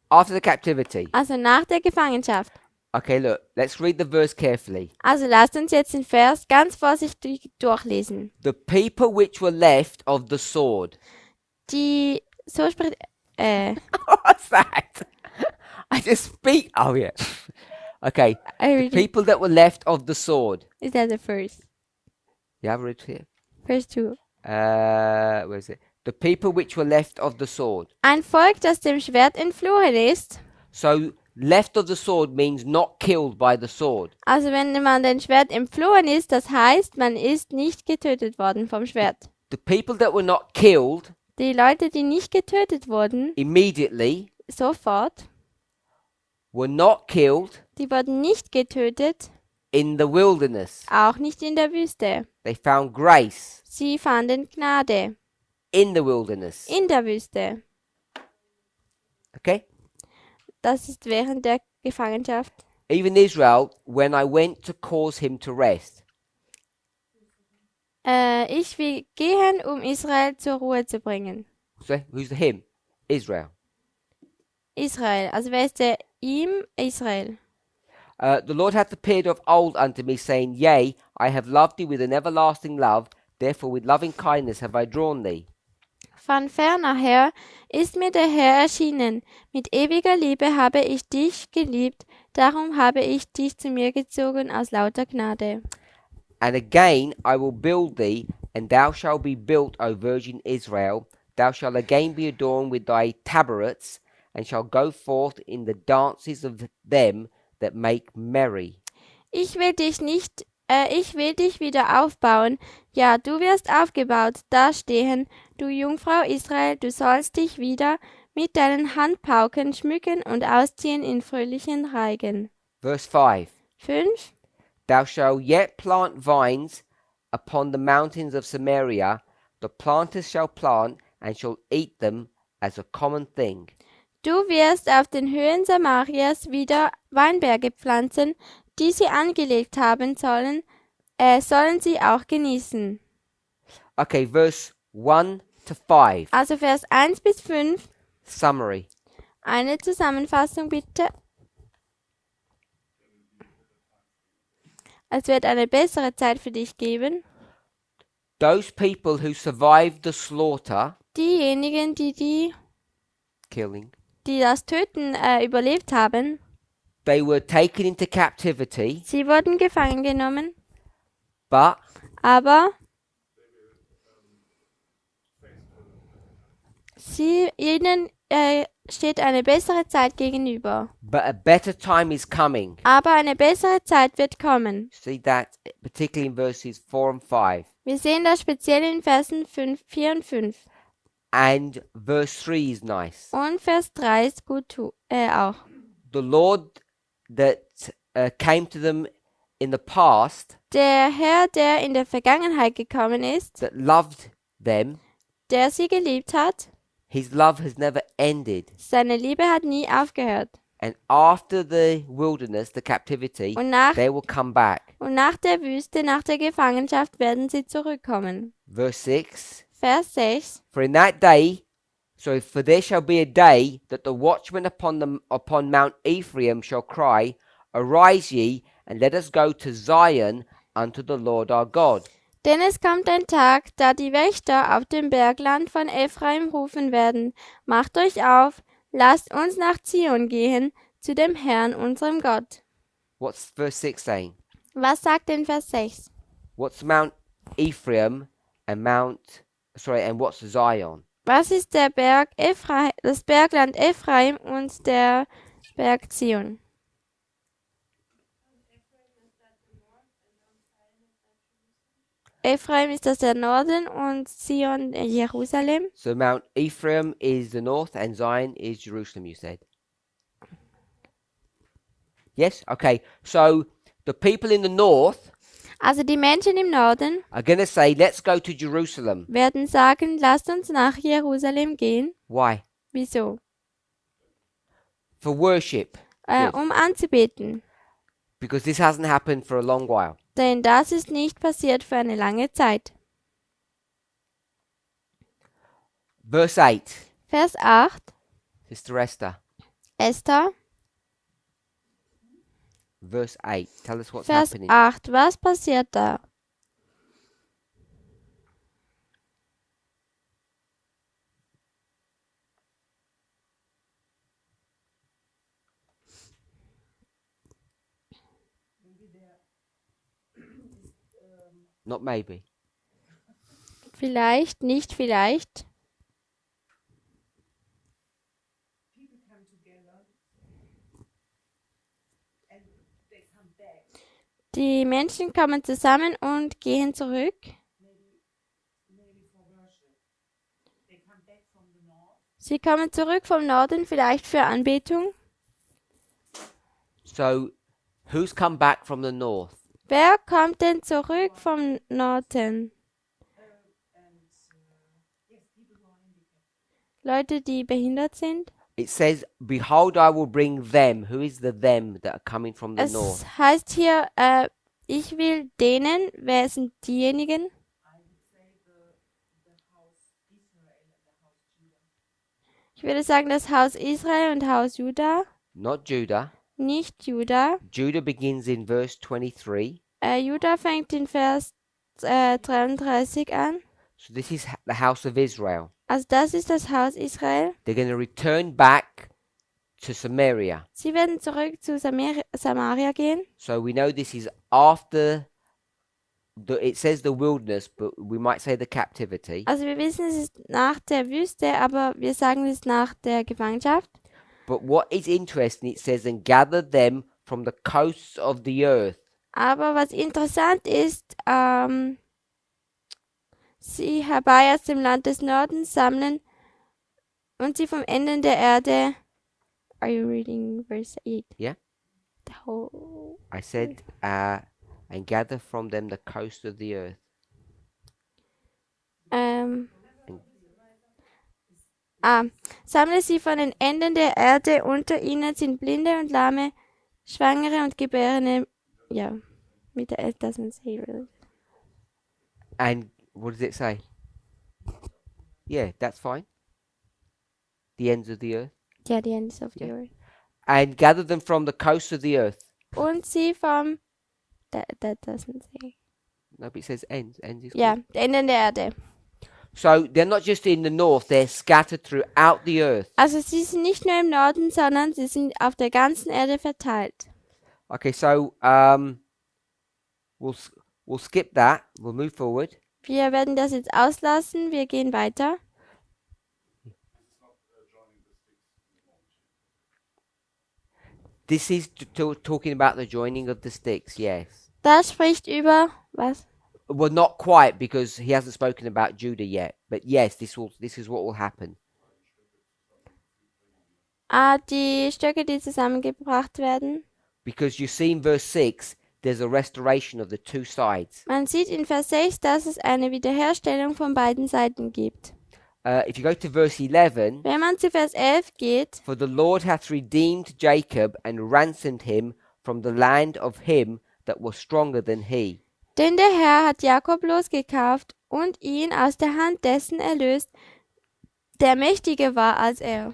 After the captivity. Also nach der Gefangenschaft. Okay, look, let's read the verse carefully. Also lasst uns jetzt den Vers ganz vorsichtig durchlesen. The people which were left of the sword. Die, so spricht, What's that? I just speak. Oh, yeah. Okay, the people that were left of the sword. Is that the first? You have it here? Verse 2. Where is it? The people which were left of the sword. Ein Volk, das dem Schwert entflohen ist. So, left of the sword means not killed by the sword. Also wenn man dem Schwert entflohen ist, das heißt, man ist nicht getötet worden vom Schwert. The people that were not killed Die Leute, die nicht getötet wurden, immediately sofort, were not killed die wurden nicht getötet, in the wilderness. auch nicht in der Wüste. They found grace Sie fanden Gnade in the wilderness. in der Wüste. Okay? Das ist während der Gefangenschaft. Even Israel, when I went to cause him to rest. Ich will gehen, um Israel zur Ruhe zu bringen. So, who's the him? Israel. Israel, also wer ist der ihm? Israel. The Lord hath appeared of old unto me, saying, Yea, I have loved thee with an everlasting love, therefore with loving kindness have I drawn thee. Von ferner her ist mir der Herr erschienen. Mit ewiger Liebe habe ich dich geliebt, darum habe ich dich zu mir gezogen aus lauter Gnade. And again I will build thee, and thou shalt be built, O Virgin Israel. Thou shalt again be adorned with thy tabrets, and shalt go forth in the dances of them that make merry. Ich will dich wieder aufbauen. Ja, du wirst aufgebaut, dastehen, du Jungfrau Israel, du sollst dich wieder mit deinen Handpauken schmücken und ausziehen in fröhlichen Reigen. Verse 5. 5. Thou shalt yet plant vines upon the mountains of Samaria. The planters shall plant, and shall eat them as a common thing. Du wirst auf den Höhen Samarias wieder Weinberge pflanzen, die sie angelegt haben sollen sie auch genießen. Okay, verse 1 to 5. Also Vers 1 bis 5. Summary. Eine Zusammenfassung bitte. Es wird eine bessere Zeit für dich geben. Those people who survived the slaughter, Diejenigen, killing, die das Töten überlebt haben, they were taken into captivity, sie wurden gefangen genommen, but aber ihnen steht eine bessere Zeit gegenüber. a better time is coming. Aber eine bessere Zeit wird kommen. See that particularly in verses 4 and 5. Wir sehen das speziell in Versen 4 und 5. And verse 3 is nice. Und Vers 3 ist gut auch. The Lord that came to them in the past, Der Herr, der in der Vergangenheit gekommen ist, that loved them, der sie geliebt hat, his love has never ended. seine Liebe hat nie aufgehört. And after the wilderness, the captivity, Und nach they will come back. der Wüste, nach der Gefangenschaft werden sie zurückkommen. Verse 6. Vers 6. For there shall be a day that the watchman upon Mount Ephraim shall cry, Arise ye, and let us go to Zion unto the Lord our God. Denn es kommt ein Tag, da die Wächter auf dem Bergland von Ephraim rufen werden, Macht euch auf, lasst uns nach Zion gehen, zu dem Herrn, unserem Gott. What's verse 6 saying? Was sagt denn Vers 6? What's Mount Ephraim and what's Zion? Was ist der Berg das Bergland Ephraim und der Berg Zion? Ephraim ist das der Norden und Zion Jerusalem. So Mount Ephraim is the north and Zion is Jerusalem, you said. Yes? Okay. So the people in the north Also die Menschen im Norden are going to say, let's go to Jerusalem. werden sagen, lasst uns nach Jerusalem gehen. Why? Wieso? For worship. Good. Um anzubeten. Because this hasn't happened for a long while. Denn das ist nicht passiert für eine lange Zeit. Verse 8. Vers 8. Sister Esther. Esther. Verse 8. Tell us what's Vers happening. 8. Was passiert da? Not maybe. Vielleicht, nicht vielleicht. People come together and they come back. Die Menschen kommen zusammen und gehen zurück. Maybe for worship. They come back from the north. Sie kommen zurück vom Norden, vielleicht für Anbetung. So, who's come back from the north? Wer kommt denn zurück vom Norden? Leute, die behindert sind. It says, Behold, I will bring them. Who is the them that are coming from the north? Es heißt hier, ich will denen, wer sind diejenigen? Ich würde sagen, das Haus Israel und Haus Juda, Not Judah. nicht Juda. Judah begins in verse 23. Juda fängt in Vers 33 an. So this is the house of Israel. Also das ist das Haus Israel. They're going to return back to Samaria. Sie werden zurück zu Samaria gehen. So we know this is after it says the wilderness, but we might say the captivity. Also wir wissen, es ist nach der Wüste, aber wir sagen es nach der Gefangenschaft. But what is interesting, it says, and gather them from the coasts of the earth. Aber was interessant ist, sie herbei aus dem Land des Nordens sammeln und sie vom Ende der Erde. Are you reading verse 8? Yeah. The whole. I said, and gather from them the coast of the earth. Sammle sie von den Enden der Erde, unter ihnen sind Blinde und Lahme, Schwangere und Gebärende. Ja, mit der it doesn't say really. And what does it say? Yeah, that's fine. The ends of the earth. Ja, the ends of the Yeah. earth. And gather them from the coasts of the earth. Und sie vom... That doesn't say. No, but it says ends. Ends is Ja, good. Enden der Erde. So they're not just in the north, they're scattered throughout the earth. Also sie sind nicht nur im Norden, sondern sie sind auf der ganzen Erde verteilt. Okay, so we'll skip that. We'll move forward. Wir werden das jetzt auslassen. Wir gehen weiter. This is talking about the joining of the sticks, yes. Das spricht über was? Well, not quite, because he hasn't spoken about Judah yet. But yes, this is what will happen. Die Stöcke, die zusammengebracht werden. Because you see in verse 6, there's a restoration of the two sides. Man sieht in Vers 6, dass es eine Wiederherstellung von beiden Seiten gibt. If you go to verse 11, Wenn man zu Vers 11 geht, for the Lord hath redeemed Jacob and ransomed him from the land of him that was stronger than he. denn der Herr hat Jakob losgekauft und ihn aus der Hand dessen erlöst, der mächtiger war als er.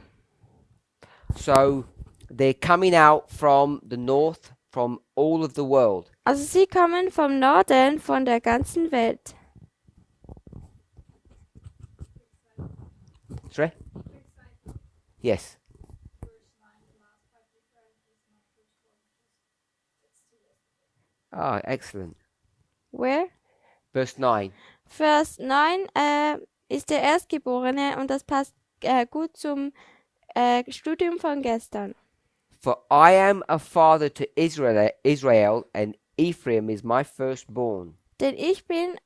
So they're coming out from the north, from all of the world. Also sie kommen vom Norden, von der ganzen Welt. Sorry? Yes. Ah, excellent. Where? Verse 9. Vers 9 ist der Erstgeborene und das passt gut zum Studium von gestern. For I am a father to Israel, and Ephraim is my firstborn. Denn ich bin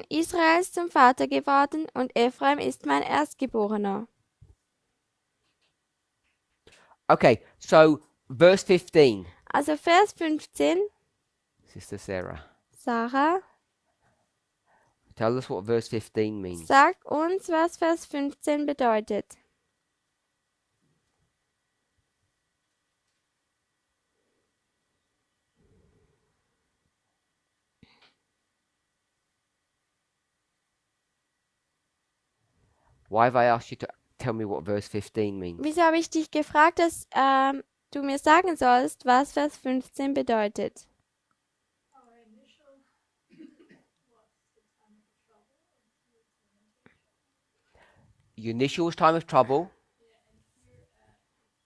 Israels zum Vater geworden und Ephraim ist mein Erstgeborener. Okay, so verse 15. Also Vers 15, Sister Sarah, Sarah, tell us what verse 15 means. sag uns, was Vers 15 bedeutet. Why have I asked you to tell me what verse 15 means? Wieso habe ich dich gefragt, dass du mir sagen sollst, was Vers 15 bedeutet? Our initial was the time of trouble and implementation. Your initial was time of trouble. Yeah, and here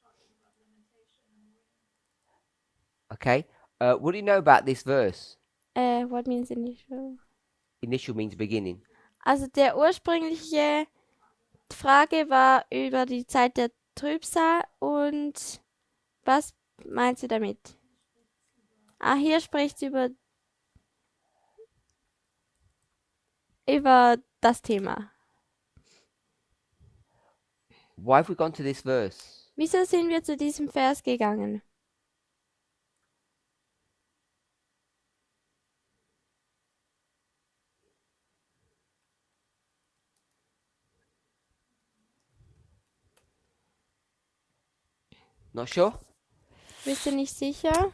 talking about lamentation and mourning. Okay. What do you know about this verse? What means initial? Initial means beginning. Also der ursprüngliche Frage war über die Zeit der Trübsal und was meinst du damit? Hier spricht es über das Thema. Why have we gone to this verse? Wieso sind wir zu diesem Vers gegangen? Not sure? Bist du nicht sicher?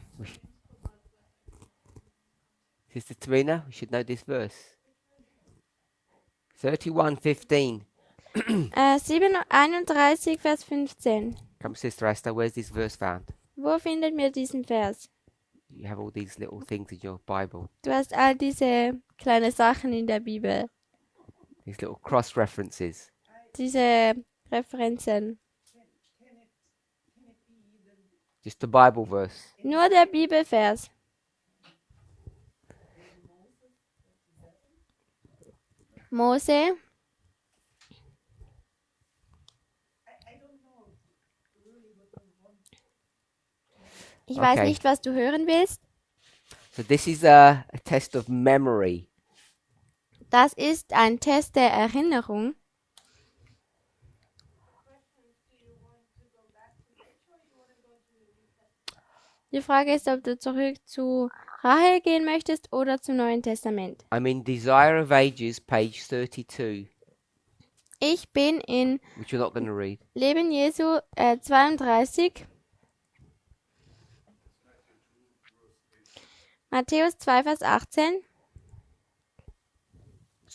Sister Tarina, we should know this verse. 31:15. 31, Vers 15. Come, Sister Esther, where's this verse found? Wo findet wir diesen Vers? You have all these little things in your Bible, Du hast all diese kleinen Sachen in der Bibel, these little cross references. diese Referenzen. Just the Bible verse. Nur der Bibelvers. Mose. Ich weiß Okay. nicht, was du hören willst. So this is a test of memory. Das ist ein Test der Erinnerung. Die Frage ist, ob du zurück zu Rahel gehen möchtest oder zum Neuen Testament. I'm in Desire of Ages, page 32, Ich bin in which you're not going to read. Leben Jesu 32. Matthäus 2, Vers 18.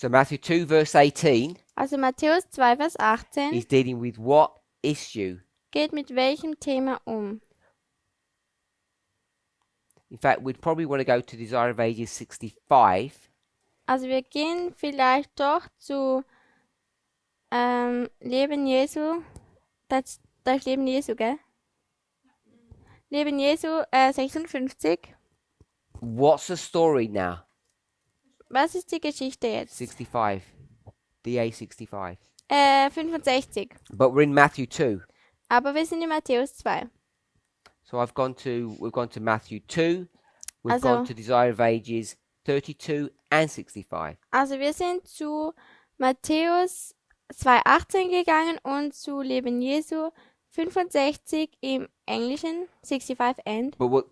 So Matthew 2 verse 18 Also Matthäus 2, Vers 18 is dealing with what issue? geht mit welchem Thema um? In fact, we'd probably want to go to Desire of Ages 65. Also wir gehen vielleicht doch zu Leben Jesu. Das ist Leben Jesu, gell? Leben Jesu 56. What's the story now? Was ist die Geschichte jetzt? 65. DA 65. 65. But we're in Matthew 2. Aber wir sind in Matthäus 2. So we've gone to Matthew 2. We've Also- gone to Desire of Ages 32 and 65. Also wir sind zu Matthäus 2,18 gegangen und zu Leben Jesu 65 im Englischen, 65 and. But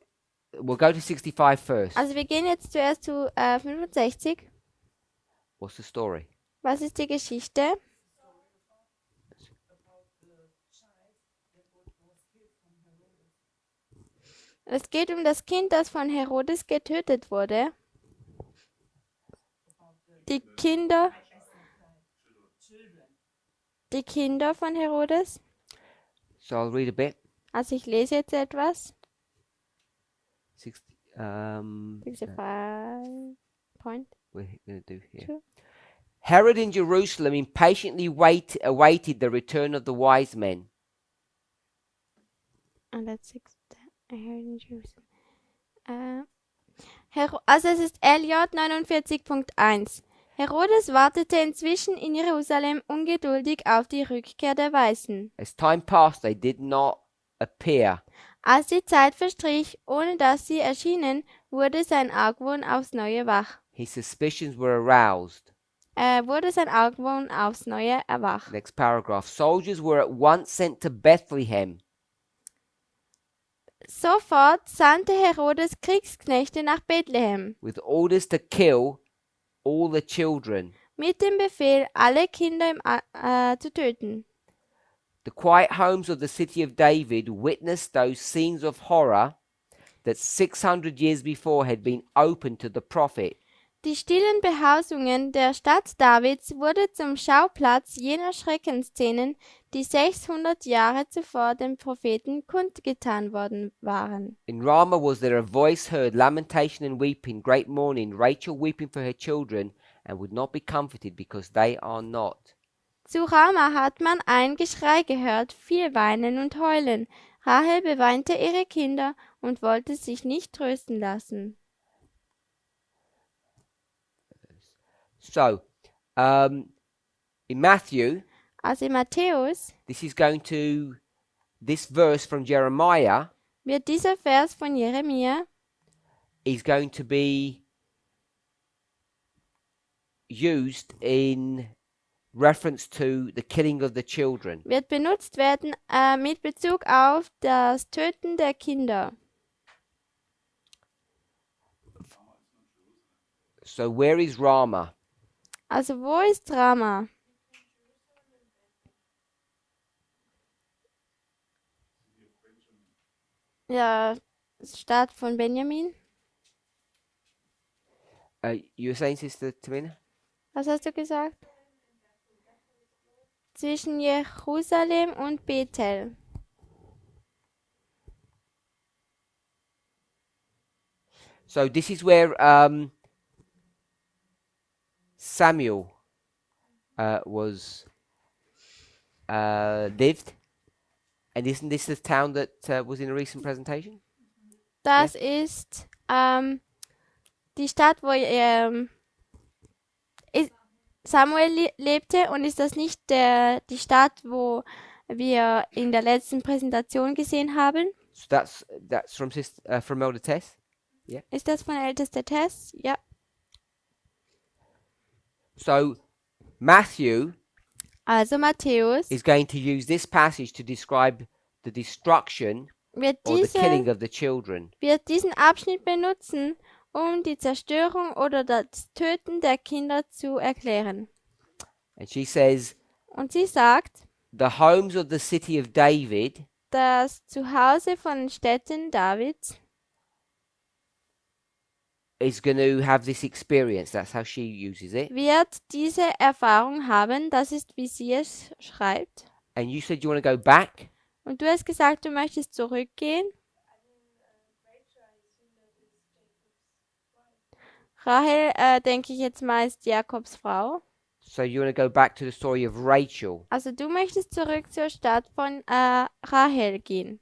we'll go to 65 first. Also wir gehen jetzt zuerst zu 65. What's the story? Was ist die Geschichte? Es geht um das Kind, das von Herodes getötet wurde. Die Kinder von Herodes. So I'll read a bit. Also ich lese jetzt etwas. 60, 65 point. we're going to do here. Sure. Herod in Jerusalem impatiently awaited the return of the wise men. And that's also es ist LJ 49.1. Herodes wartete inzwischen in Jerusalem ungeduldig auf die Rückkehr der Weisen. As time passed, they did not appear. Als die Zeit verstrich, ohne dass sie erschienen, wurde sein Argwohn aufs Neue wach. His suspicions were aroused. Wurde sein Argwohn aufs Neue erwacht. Next paragraph. Soldiers were at once sent to Bethlehem Sofort sandte Herodes Kriegsknechte nach Bethlehem with orders to kill all the children. mit dem Befehl, alle Kinder zu töten. The quiet homes of the city of David witnessed those scenes of horror that 600 years before had been opened to the prophet. Die stillen Behausungen der Stadt Davids wurde zum Schauplatz jener Schreckensszenen, die 600 Jahre zuvor dem Propheten kundgetan worden waren. In Ramah was there a voice heard, lamentation and weeping, great mourning, Rachel weeping for her children, and would not be comforted because they are not. Zu Rama hat man ein Geschrei gehört, viel Weinen und Heulen. Rahel beweinte ihre Kinder und wollte sich nicht trösten lassen. So, in Matthew, Also in Matthäus this verse from Jeremiah wird dieser Vers von Jeremia is going to be used in reference to the killing of the children. wird benutzt werden mit Bezug auf das Töten der Kinder. So where is Ramah? Also wo ist Rama? Ja, Stadt von Benjamin. You were saying, Sister Tamina? Was hast du gesagt? Zwischen Jerusalem und Bethel. So this is where Samuel was lived, and isn't this the town that was in a recent presentation? Das ist die Stadt, wo Samuel lebte, und ist das nicht die Stadt, wo wir in der letzten Präsentation gesehen haben? So that's from Elder Tess. Ist das von ältester Tess? Ja. So Matthew Also Matthäus is going to use this passage to describe the destruction wird or the killing of the children. diesen Abschnitt benutzen, um die Zerstörung oder das Töten der Kinder zu erklären. And she says, Und sie sagt, the homes of the city of David das Zuhause von den Städten Davids is going to have this experience. That's how she uses it. wird diese Erfahrung haben. Das ist, wie sie es schreibt. And you said you want to go back? Und du hast gesagt, du möchtest zurückgehen. Rahel, denke ich jetzt mal, ist Jakobs Frau. So you want to go back to the story of Rachel. Also du möchtest zurück zur Stadt von Rahel gehen.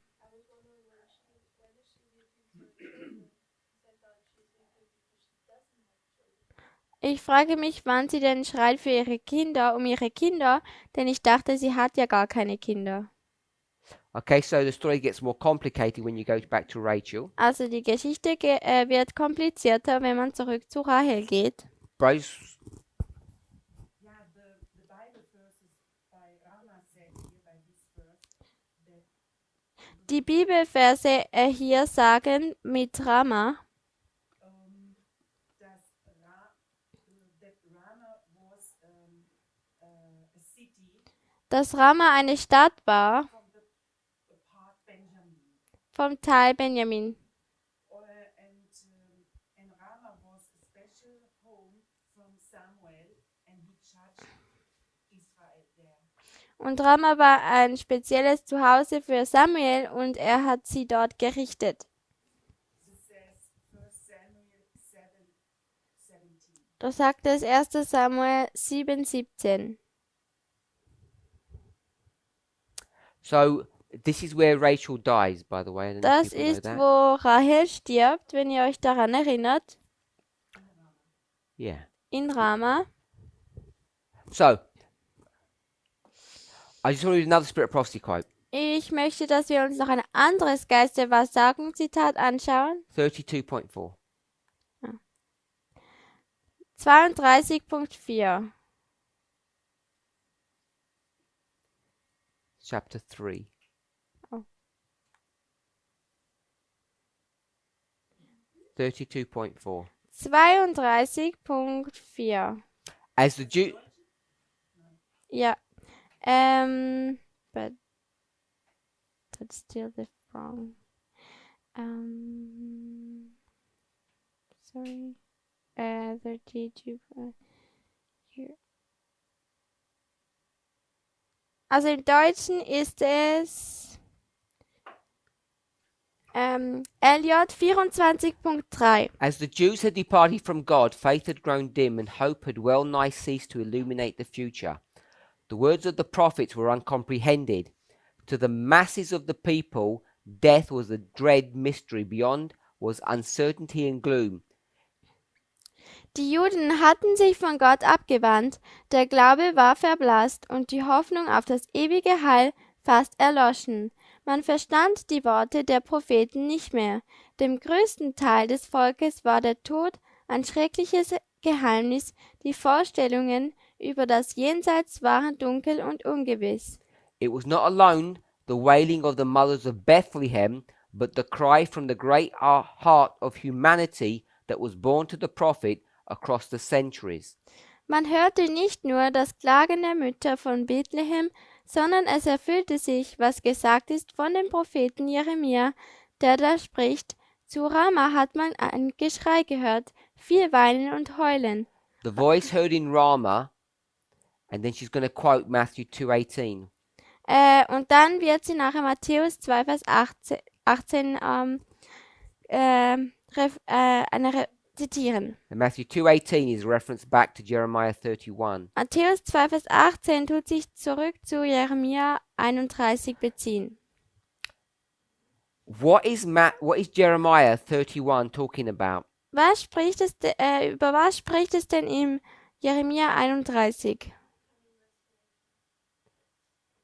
Ich frage mich, wann sie denn schreit für ihre Kinder, um ihre Kinder, denn ich dachte, sie hat ja gar keine Kinder. Okay, so the story gets more complicated when you go back to Rachel. Also die Geschichte wird komplizierter, wenn man zurück zu Rahel geht. Bros, Yeah, the Bible verses by Rama said here by this verse that Die Bibelverse hier sagen mit Rama, that Rama was a city dass Rama eine Stadt war from the part Benjamin, vom Teil Benjamin. and Rama was a special home from Samuel, and he judged Israel there. Und Rama war ein spezielles Zuhause für Samuel und er hat sie dort gerichtet. This says 1 Samuel 7:17. Das sagt es 1. Samuel 7,17. so this is where Rachel dies, by the way. I don't know if Das people know ist, that. wo Rahel stirbt, wenn ihr euch daran erinnert, Yeah. in Rama. So I just want to read another Spirit of Prophecy quote. Ich möchte, dass wir uns noch ein anderes Geist der Wahrsagung Zitat anschauen. 32.4. 32.4. Chapter 3. Oh. 32.4. 32.4. As the Jew, Ja. But that's still the wrong. Sorry. 32. Here. Also im Deutschen ist es Elliot 24.3. as the Jews had departed from God, faith had grown dim, and hope had well nigh ceased to illuminate the future. The words of the prophets were uncomprehended. To the masses of the people, death was a dread mystery. Beyond was uncertainty and gloom. Die Juden hatten sich von Gott abgewandt, der Glaube war verblasst und die Hoffnung auf das ewige Heil fast erloschen. Man verstand die Worte der Propheten nicht mehr. Dem größten Teil des Volkes war der Tod ein schreckliches Geheimnis, die Vorstellungen über das Jenseits waren dunkel und ungewiss. It was not alone the wailing of the mothers of Bethlehem, but the cry from the great heart of humanity that was born to the prophet across the centuries. Man hörte nicht nur das Klagen der Mütter von Bethlehem, sondern es erfüllte sich, was gesagt ist von dem Propheten Jeremia, der da spricht: Zu Rama hat man ein Geschrei gehört, viel Weinen und Heulen. The voice heard in Ramah, and then she's going to quote Matthew 2:18. Und dann wird sie nachher Matthäus 2, Vers 18 zitieren. And Matthew 2:18 is a reference back to Jeremiah 31. Matthäus 2, Vers 18 tut sich zurück zu Jeremia 31 beziehen. What is Jeremiah 31 talking about? Über was spricht es denn im Jeremia 31?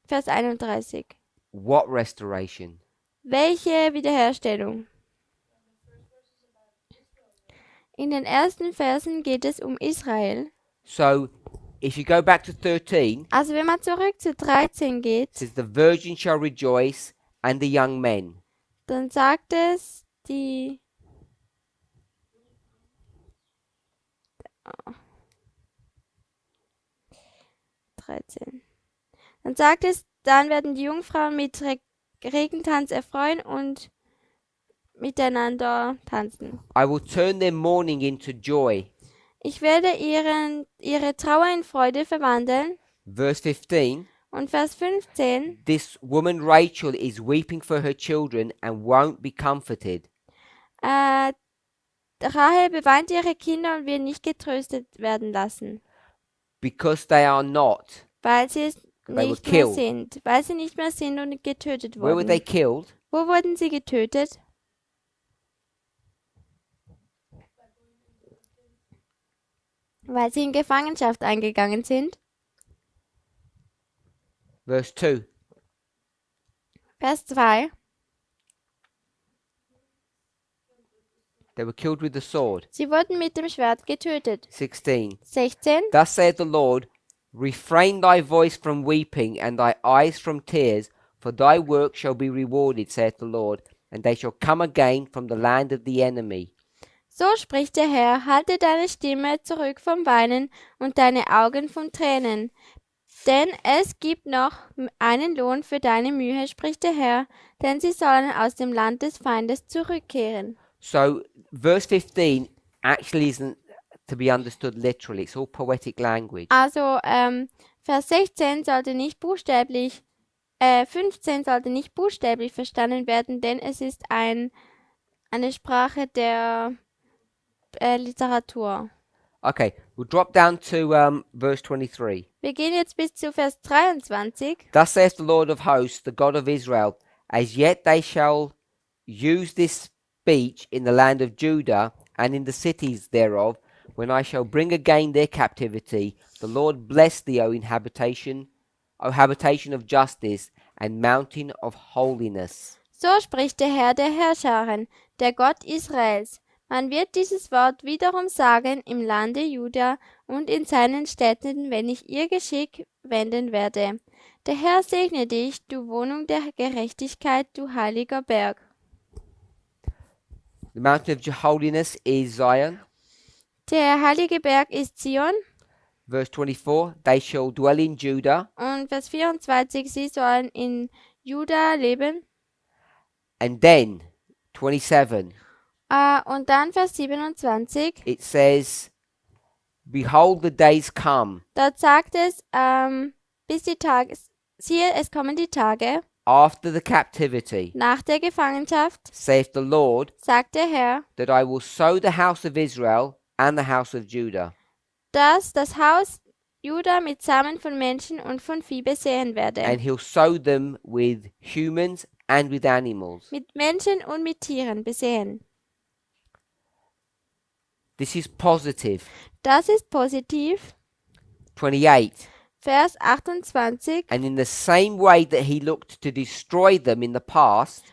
Vers 31. What restoration? Welche Wiederherstellung? In den ersten Versen geht es um Israel. So, if you go back to 13, Also wenn man zurück zu 13 it geht, says the virgin shall rejoice and the young men. dann sagt es die 13. Dann sagt es, dann werden die Jungfrauen mit Regentanz erfreuen und miteinander tanzen. I will turn their mourning into joy. Ich werde ihre Trauer in Freude verwandeln. Verse 15. Und Vers 15. This woman Rachel is weeping for her children and won't be comforted. Rahel beweint ihre Kinder und wird nicht getröstet werden lassen, Because they are not. weil sie es They were nicht mehr killed. sind, weil sie nicht mehr sind und getötet Where were they wurden. killed? Wo wurden sie getötet? Weil sie in Gefangenschaft eingegangen sind. Verse 2. Vers 2. They were killed with the sword. Sie wurden mit dem Schwert getötet. 16. 16. Thus saith the Lord, refrain thy voice from weeping and thy eyes from tears, for thy work shall be rewarded, saith the Lord, and they shall come again from the land of the enemy. So spricht der Herr, halte deine Stimme zurück vom Weinen und deine Augen vom Tränen. Denn es gibt noch einen Lohn für deine Mühe, spricht der Herr, denn sie sollen aus dem Land des Feindes zurückkehren. So, verse 15 actually isn't to be understood literally. It's all poetic language. Also, Vers 16 sollte nicht buchstäblich, 15 sollte nicht buchstäblich verstanden werden, denn es ist eine Sprache der Literatur. Okay, we'll drop down to verse 23. Wir gehen jetzt bis zu Vers 23. Thus saith the Lord of hosts, the God of Israel, as yet they shall use this speech in the land of Judah and in the cities thereof, when I shall bring again their captivity. The Lord bless thee, O habitation of justice and mountain of holiness. So spricht der Herr der Herrscharen, der Gott Israels. Man wird dieses Wort wiederum sagen im Lande Juda und in seinen Städten, wenn ich ihr Geschick wenden werde. Der Herr segne dich, du Wohnung der Gerechtigkeit, du heiliger Berg. The mountain of holiness is Zion. Der heilige Berg ist Zion. Verse 24, they shall dwell in Judah. Und Vers 24, sie sollen in Juda leben. And then, 27, Und dann Vers 27, it says, behold, the days come, dort sagt es, bis die Tage, siehe, es kommen die Tage after the captivity, nach der Gefangenschaft, saith the Lord, sagt der Herr, that I will sow the house of Israel and the house of Judah. dass das Haus Juda mit Samen von Menschen und von Vieh besehen werde. And he'll sow them with humans and with animals. Mit Menschen und mit Tieren besehen. This is positive. Das ist positiv. 28. Vers 28. And in the same way that he looked to destroy them in the past,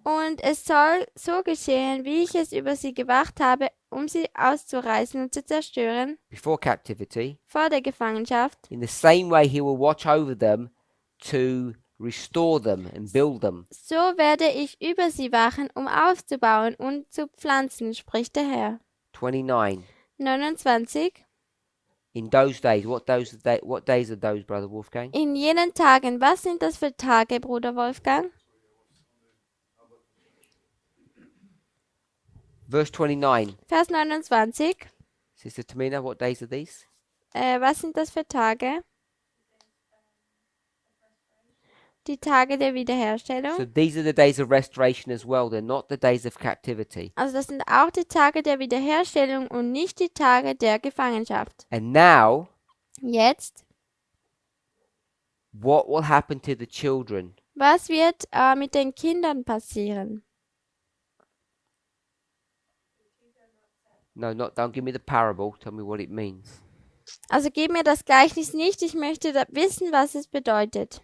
Und es soll so geschehen, wie ich es über sie gewacht habe, um sie auszureißen und zu zerstören, before captivity, vor der Gefangenschaft. in the same way he will watch over them to restore them and build them. So werde ich über sie wachen, um aufzubauen und zu pflanzen, spricht der Herr. 29. 29. In those days, what days are those, Brother Wolfgang? In jenen Tagen, was sind das für Tage, Bruder Wolfgang? Verse 29. Vers 29. Sister Tamina, what days are these? Was sind das für Tage? Die Tage der So Wiederherstellung. these are the days of restoration as well. They're not the days of captivity. Also das sind auch die Tage der Wiederherstellung und nicht die Tage der Gefangenschaft. And now, Jetzt, what will happen to the children? was wird mit den Kindern passieren? No, don't give me the parable. Tell me what it means. Also gib mir das Gleichnis nicht, ich möchte wissen, was es bedeutet.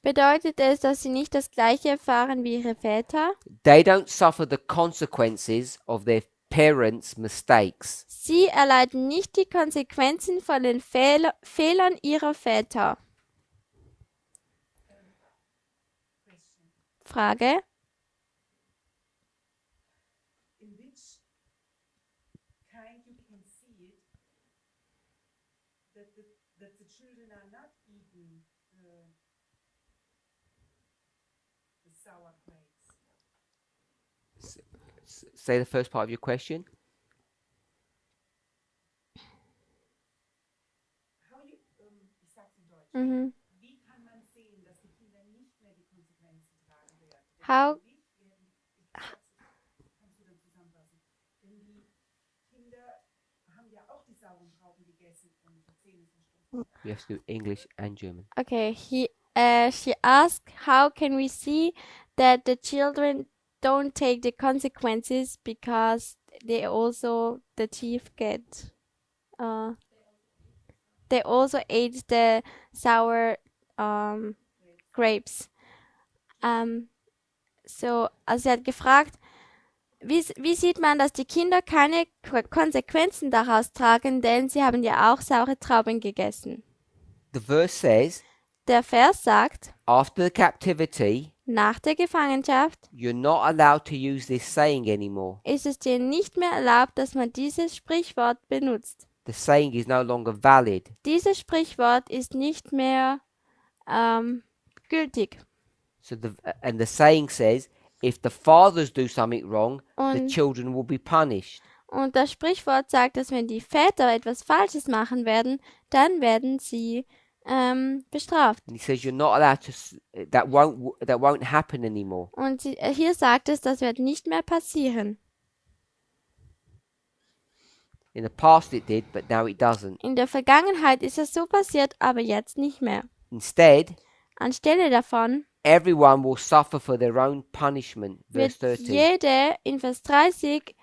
Bedeutet es, dass sie nicht das Gleiche erfahren wie ihre Väter? They don't suffer the consequences of their parents' mistakes. Sie erleiden nicht die Konsequenzen von den Fehlern ihrer Väter. Frage. In which kind you can see it that the children are not eating sour grapes. Say the first part of your question. How you, ich sag's in Deutsch. Mhm. Wie kann man sehen, dass die Kinder nicht mehr die Konsequenzen tragen werden? Denn How- kannst du dann zusammenfassen? Denn die Kinder haben ja auch die sauren Trauben gegessen und die Zähne verstoßen. You have to do English and German. Okay, she asked, how can we see that the children don't take the consequences because the thief they also ate the sour grapes. Also sie hat gefragt, wie sieht man, dass die Kinder keine Konsequenzen daraus tragen, denn sie haben ja auch saure Trauben gegessen. The verse says, Der Vers sagt, after the captivity, nach der Gefangenschaft you're not allowed to use this saying anymore. ist es dir nicht mehr erlaubt, dass man dieses Sprichwort benutzt. The saying is no longer valid. Dieses Sprichwort ist nicht mehr gültig. And the saying says, if the fathers do something wrong, the Und, children will be punished. und das Sprichwort sagt, dass wenn die Väter etwas Falsches machen werden, dann werden sie bestraft. And he says you're not allowed to. That won't happen anymore. Und hier sagt es, das wird nicht mehr passieren. In the past it did, but now it doesn't. In der Vergangenheit ist es so passiert, aber jetzt nicht mehr. Instead, Anstelle davon everyone will suffer for their own punishment. wird Verse 13. jeder in Vers 30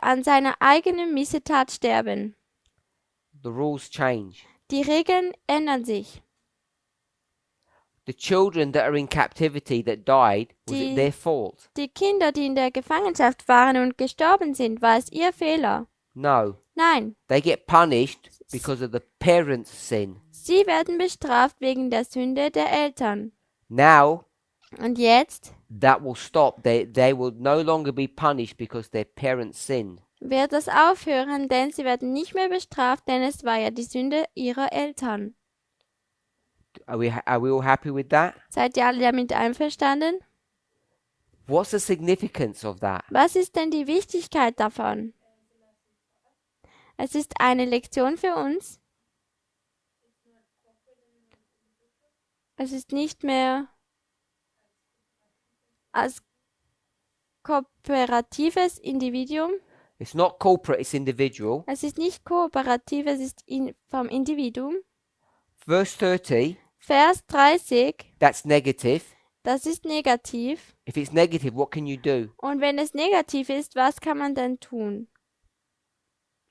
an seiner eigenen Missetat sterben. The rules change. Die Regeln ändern sich. The children that are in captivity that died, was it their fault? Die Kinder, die in der Gefangenschaft waren und gestorben sind, war es ihr Fehler? No. Nein, They get punished because of the parents' sin. sie werden bestraft wegen der Sünde der Eltern. Now, Und jetzt that will stop. They will no longer be punished because their parents sinned. wird das aufhören, denn sie werden nicht mehr bestraft, denn es war ja die Sünde ihrer Eltern. Are we all happy with that? Seid ihr alle damit einverstanden? What's the significance of that? Was ist denn die Wichtigkeit davon? Es ist eine Lektion für uns. Es ist nicht mehr als kooperatives Individuum. It's not corporate, it's individual. Es ist nicht kooperativ, es ist vom Individuum. Verse 30, Vers 30, that's negative. das ist negativ. If it's negative, what can you do? Und wenn es negativ ist, was kann man dann tun?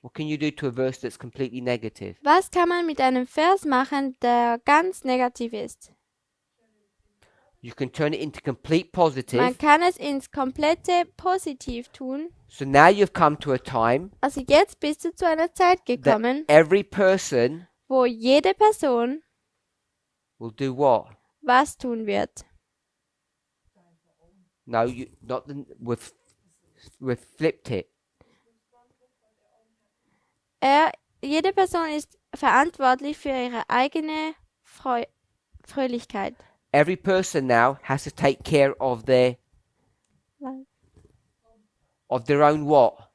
What can you do to a verse that's completely negative? Was kann man mit einem Vers machen, der ganz negativ ist? You can turn it into complete Man positive. kann es ins komplette Positiv tun. So now you've come to a time Also jetzt bist du zu einer Zeit that gekommen, every person wo jede Person will do what? was tun wird. No, we've flipped it. Jede Person ist verantwortlich für ihre eigene Fröhlichkeit. Every person now has to take care of their own what?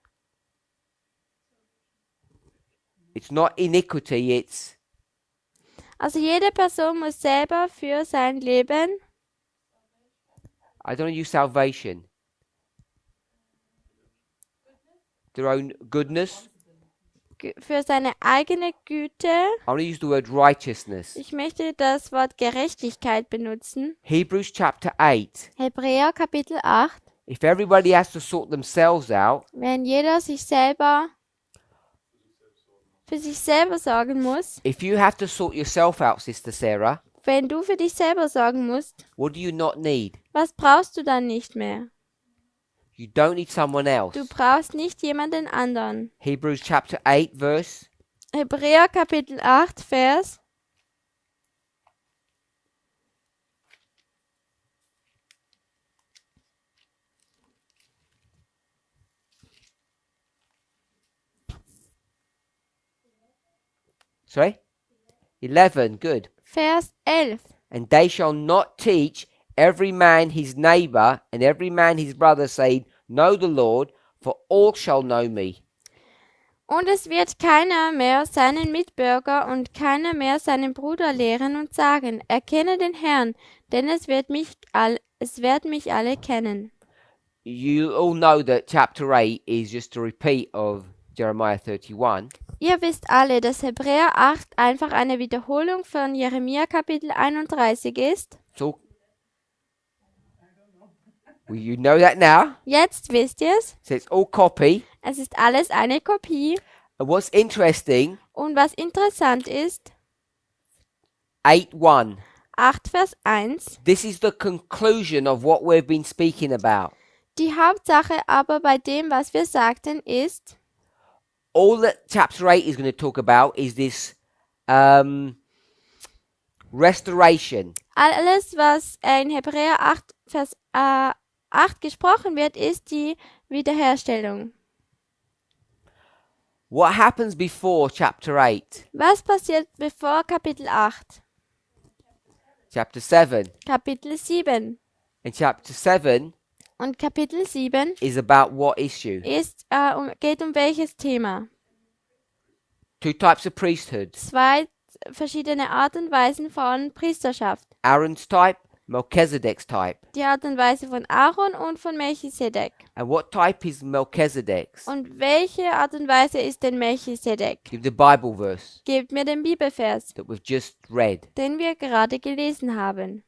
It's not iniquity, it's Also jede Person muss selber für sein Leben, I don't use salvation. Their own goodness. für seine eigene Güte, I want to use the word righteousness. ich möchte das Wort Gerechtigkeit benutzen. Hebrews chapter 8. Hebräer Kapitel 8. If everybody has to sort themselves out, Wenn jeder sich selber für sich selber sorgen muss, if you have to sort yourself out, Sister Sarah, wenn du für dich selber sorgen musst, what do you not need? was brauchst du dann nicht mehr? You don't need someone else. Du brauchst nicht jemanden anderen. Hebrews chapter 8 verse. Hebräer Kapitel 8, Vers. Sorry? 11, good. Vers 11. And they shall not teach every man his neighbor and every man his brother, saying, Know the Lord, for all shall know me. Und es wird keiner mehr seinen Mitbürger und keiner mehr seinen Bruder lehren und sagen, erkenne den Herrn, denn es werden mich alle kennen. You all know that chapter 8 is just a repeat of Jeremiah 31. Ihr wisst alle, dass Hebräer 8 einfach eine Wiederholung von Jeremia Kapitel 31 ist. So, well, you know that now. Jetzt wisst ihr es. So it's all copy. Es ist alles eine Kopie. And what's interesting, Und was interessant ist, 8:1. 8 Vers 1, This is the conclusion of what we've been speaking about. die Hauptsache aber bei dem, was wir sagten, ist, All that chapter 8 is going to talk about is this restoration. alles, was in Hebräer 8 Vers 8 gesprochen wird, ist die Wiederherstellung. What happens before chapter 8? Was passiert bevor Kapitel 8? Chapter 7. Kapitel 7. And chapter 7 Und Kapitel 7 is about what issue? geht um welches Thema? Two types of priesthood. 2 verschiedene Art und Weisen von Priesterschaft. Aaron's type, Melchizedek's type. Die Art und Weise von Aaron und von Melchisedek. And what type is Melchizedek's? Und welche Art und Weise ist denn Melchisedek? Give the Bible verse Gebt mir den Bibelvers, that we've just read. den wir gerade gelesen haben.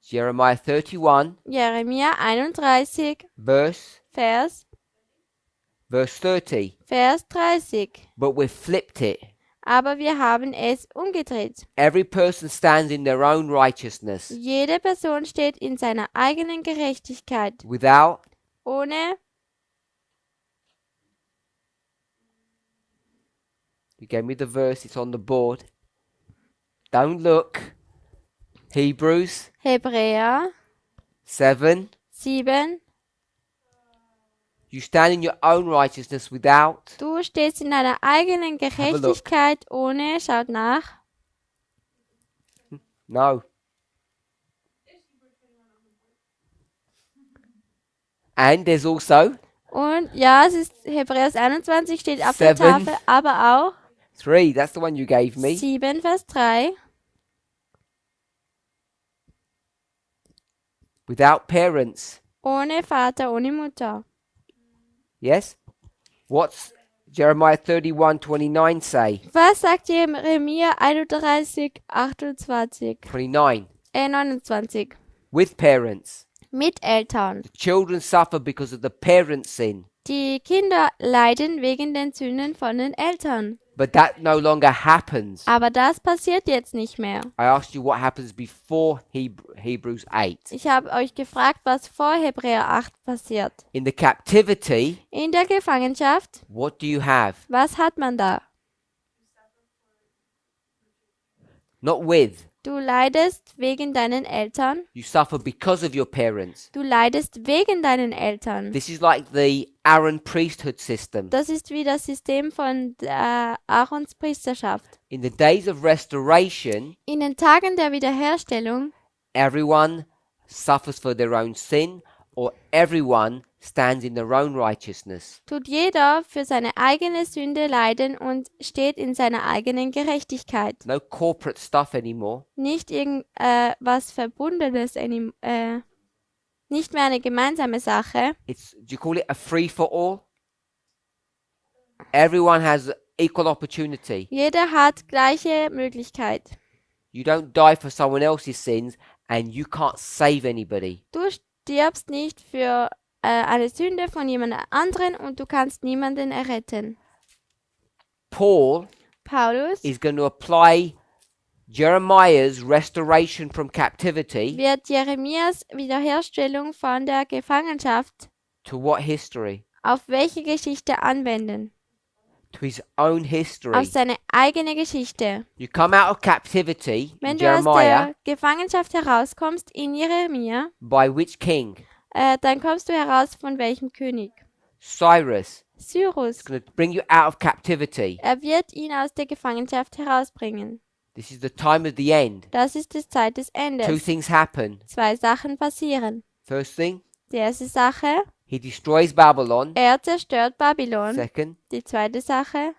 Jeremiah 31, Jeremia 31, verse Vers 30. 30. But we've flipped it. Aber wir haben es umgedreht. Every person stands in their own righteousness, Jede Person steht in seiner eigenen Gerechtigkeit, without ohne, you gave me the verse, it's on the board. Don't look. Hebrews Hebräer 7. 7. You stand in your own righteousness without. Du stehst in deiner eigenen Gerechtigkeit, ohne, schaut nach. No. And there's also Und ja, es ist Hebräer 21, steht auf der 7. Tafel, aber auch 3. That's the one you gave me. 7, Vers 3. Without parents. Ohne Vater, ohne Mutter. Yes? What's Jeremiah 31:29 say? Was sagt Jeremia 31, 28? 29. 29. With parents. Mit Eltern. The children suffer because of the parents' sin. Die Kinder leiden wegen den Sünden von den Eltern. But that no longer happens. Aber das passiert jetzt nicht mehr. I asked you what happens before Hebrews 8. Ich habe euch gefragt, was vor Hebräer 8 passiert. In the captivity, In der Gefangenschaft, what do you have? was hat man da? Not with. Du leidest wegen deinen Eltern. You suffer because of your parents. Du leidest wegen deinen Eltern. This is like the Aaron priesthood system. Das ist wie das System von Aarons Priesterschaft. In the days of restoration, In den Tagen der Wiederherstellung everyone suffers for their own sin, or everyone stands in their own righteousness. tut jeder für seine eigene Sünde leiden und steht in seiner eigenen Gerechtigkeit. No corporate stuff anymore. Nicht was Verbundenes, nicht mehr eine gemeinsame Sache. Do you call it a free for all? Everyone has equal opportunity. Jeder hat gleiche Möglichkeit. You don't die for someone else's sins and you can't save anybody. Du stirbst nicht für eine Sünde von jemand anderen und du kannst niemanden erretten. Paul Paulus is going to apply Jeremiah's restoration from captivity wird Jeremias Wiederherstellung von der Gefangenschaft to what history? auf welche Geschichte anwenden? To his own Auf history. seine eigene Geschichte. You come out of captivity in Wenn du aus Jeremiah der Gefangenschaft herauskommst in Jeremia, by which king? dann kommst du heraus von welchem König? Cyrus. Cyrus. It's going to bring you out of captivity. Er wird ihn aus der Gefangenschaft herausbringen. This is the time of the end. Das ist die Zeit des Two Endes. things happen. 2 Sachen passieren. First thing, Die erste Sache, he destroys Babylon. er zerstört Babylon. Second, Die zweite Sache,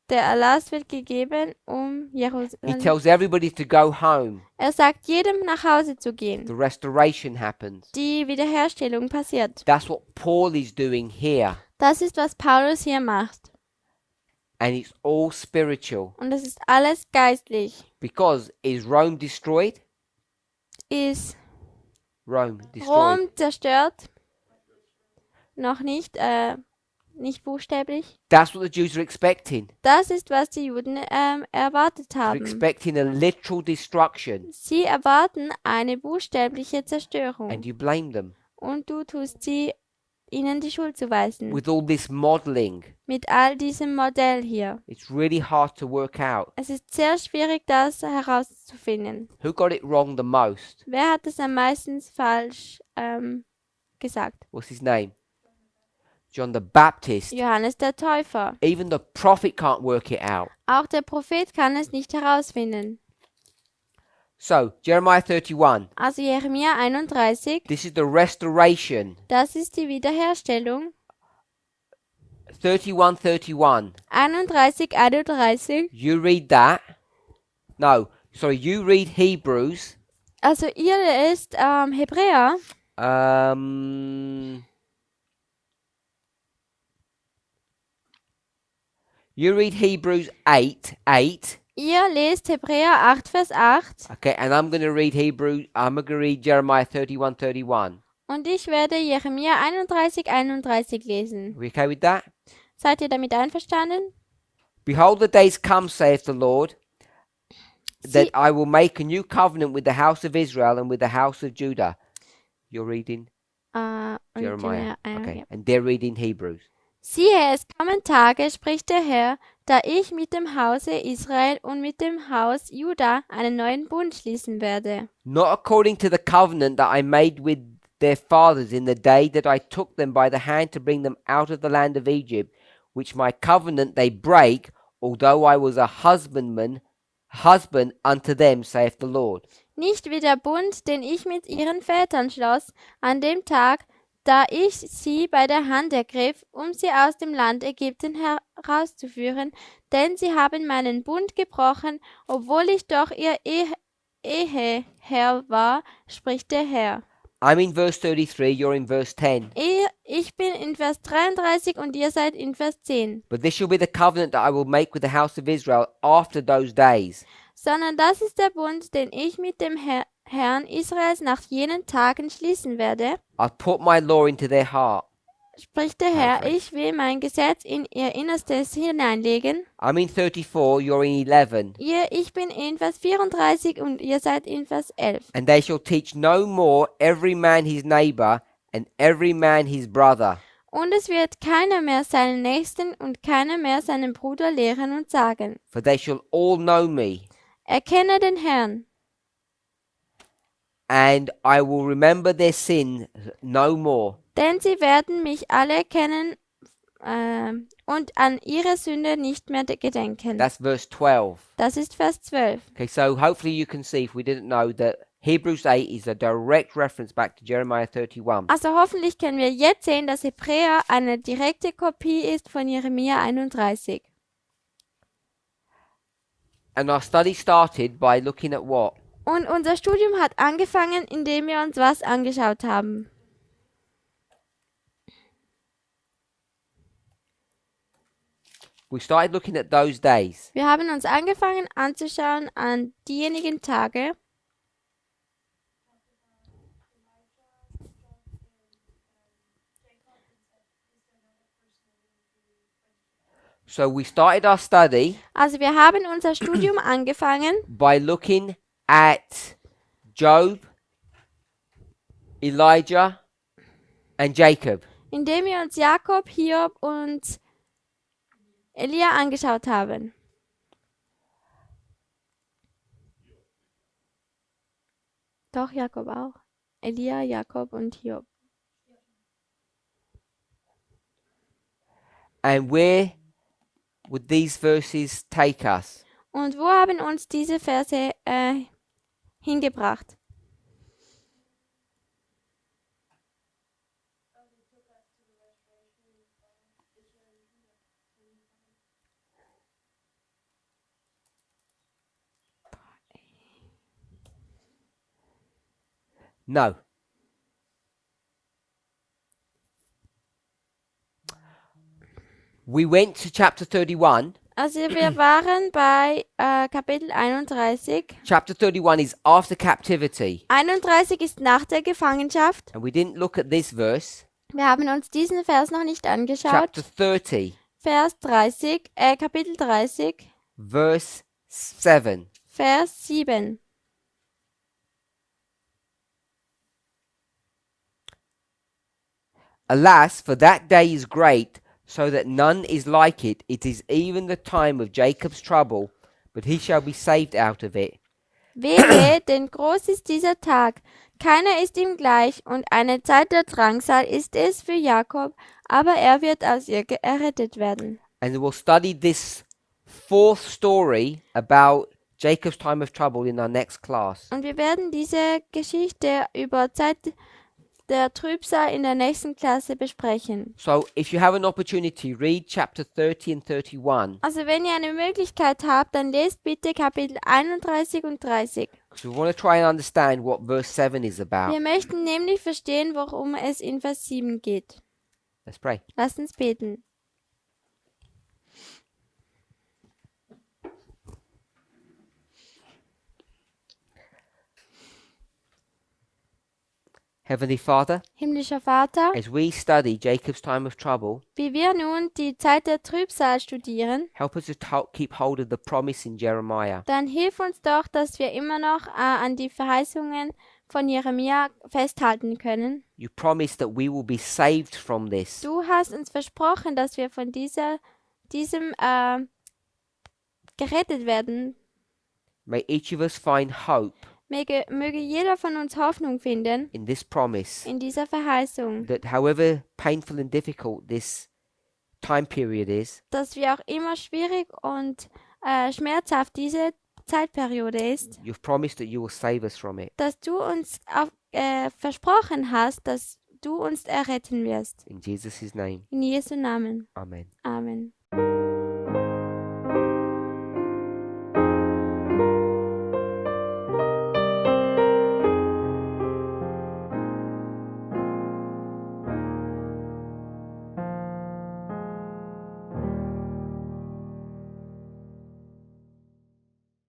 der Erlass wird gegeben, um he Jerusalem. tells everybody to go home. Er sagt jedem, nach Hause zu gehen. The restoration happens. Die Wiederherstellung passiert. That's what Paul is doing here. Das ist, was Paulus hier macht. And it's all spiritual. Und es ist alles geistlich. Because is Rome destroyed? Ist Rome destroyed. Rom zerstört? Noch nicht, nicht buchstäblich. That's what the Jews are expecting. Das ist, was die Juden erwartet They're haben. expecting a literal destruction. Sie erwarten eine buchstäbliche Zerstörung. And you blame them. Und du tust ihnen die Schuld zuweisen. With all this modeling, Mit all diesem Modell hier. it's really hard to work out. Es ist sehr schwierig, das herauszufinden. Who got it wrong the most? Wer hat es am meisten falsch gesagt? What's his name? John the Baptist. Johannes der Täufer. Even the prophet can't work it out. Auch der Prophet kann es nicht herausfinden. So, Jeremiah 31. Also Jeremia 31, This is the restoration. das ist die Wiederherstellung. 31. 31, 31. You read that. No, sorry, you read Hebrews. Also ihr lest Hebräer. You read Hebrews 8. Ihr lest Hebräer 8, Vers 8. Okay, and I'm going to read Jeremiah 31. Und ich werde Jeremia 31, 31 lesen. We okay with that? Seid ihr damit einverstanden? Behold, the days come, saith the Lord, that Sie, I will make a new covenant with the house of Israel and with the house of Judah. You're reading und Jeremiah. ja. Okay, and they're reading Hebrews. Siehe, es kommen Tage, spricht der Herr, da ich mit dem Hause Israel und mit dem Haus Juda einen neuen Bund schließen werde. Not according to the covenant that I made with their fathers in the day that I took them by the hand to bring them out of the land of Egypt, which my covenant they break, although I was a husband unto them, saith the Lord. Nicht wie der Bund, den ich mit ihren Vätern schloss, an dem Tag, da ich sie bei der Hand ergriff, um sie aus dem Land Ägypten herauszuführen, denn sie haben meinen Bund gebrochen, obwohl ich doch ihr Eheherr war, spricht der Herr. I'm in verse 33, you're in verse 10. Ich bin in Vers 33 und ihr seid in Vers 10. But this shall be the covenant that I will make with the house of Israel after those days. Sondern das ist der Bund, den ich mit dem Herrn Israels nach jenen Tagen schließen werde, I'll put my law into their heart. spricht der Herr, ich will mein Gesetz in ihr Innerstes hineinlegen. I'm in 34, you're in 11. Ich bin in Vers 34 und ihr seid in Vers 11. And they shall teach no more every man his neighbor and every man his brother. Und es wird keiner mehr seinen Nächsten und keiner mehr seinen Bruder lehren und sagen, For they shall all know me, erkenne den Herrn. and I will remember their sin no more. Denn sie werden mich alle kennen und an ihre Sünde nicht mehr gedenken. That's verse 12. Das ist Vers 12. Okay, so hopefully you can see, if we didn't know, that Hebrews 8 is a direct reference back to Jeremiah 31. Also hoffentlich können wir jetzt sehen, dass Hebräer eine direkte Kopie ist von Jeremia 31. And our study started by looking at what? Und unser Studium hat angefangen, indem wir uns was angeschaut haben. We started looking at those days. Wir haben uns angefangen anzuschauen an diejenigen Tage, So we started our study also wir haben unser Studium angefangen, by looking at Job, Elijah, and Jacob. indem wir uns Jakob, Hiob und Elia angeschaut haben. Doch, Jakob auch. Elia, Jakob und Hiob. And we're would these verses take us? Und wo haben uns diese Verse hingebracht? No. We went to chapter 31. Also wir waren bei Kapitel 31. Chapter 31 is after captivity. 31 ist nach der Gefangenschaft. And we didn't look at this verse. Wir haben uns diesen Vers noch nicht angeschaut. Chapter 30, Kapitel 30, verse 7. Vers 7. Alas, for that day is great, so that none is like it. It is even the time of Jacob's trouble, but he shall be saved out of it. Wehe, denn groß ist dieser Tag. Keiner ist ihm gleich, und eine Zeit der Drangsal ist es für Jakob, aber er wird aus ihr errettet werden. And we'll study this fourth story about Jacob's time of trouble in our next class. Und wir werden diese Geschichte über Zeit der Trübsal in der nächsten Klasse besprechen. So if you have an opportunity, read chapter 30 and 31. Also wenn ihr eine Möglichkeit habt, dann lest bitte Kapitel 31 und 30. Because we want to try and understand what verse 7 is about. Wir möchten nämlich verstehen, worum es in Vers 7 geht. Let's pray. Lasst uns beten. Heavenly Father, Himmlischer Vater, as we study Jacob's time of trouble, wie wir nun die Zeit der Trübsal studieren, help us to keep hold of the promise in Jeremiah. dann hilf uns doch, dass wir immer noch an die Verheißungen von Jeremia festhalten können. You promise that we will be saved from this. Du hast uns versprochen, dass wir von diesem gerettet werden. May each of us find hope Möge jeder von uns Hoffnung finden in this promise in dieser Verheißung, that however painful and difficult this time period is, dass wir auch immer schwierig und schmerzhaft diese Zeitperiode ist, you've promised that you will save us from it. dass du uns versprochen hast, dass du uns erretten wirst. In Jesus' name, In Jesu Namen. amen. Amen.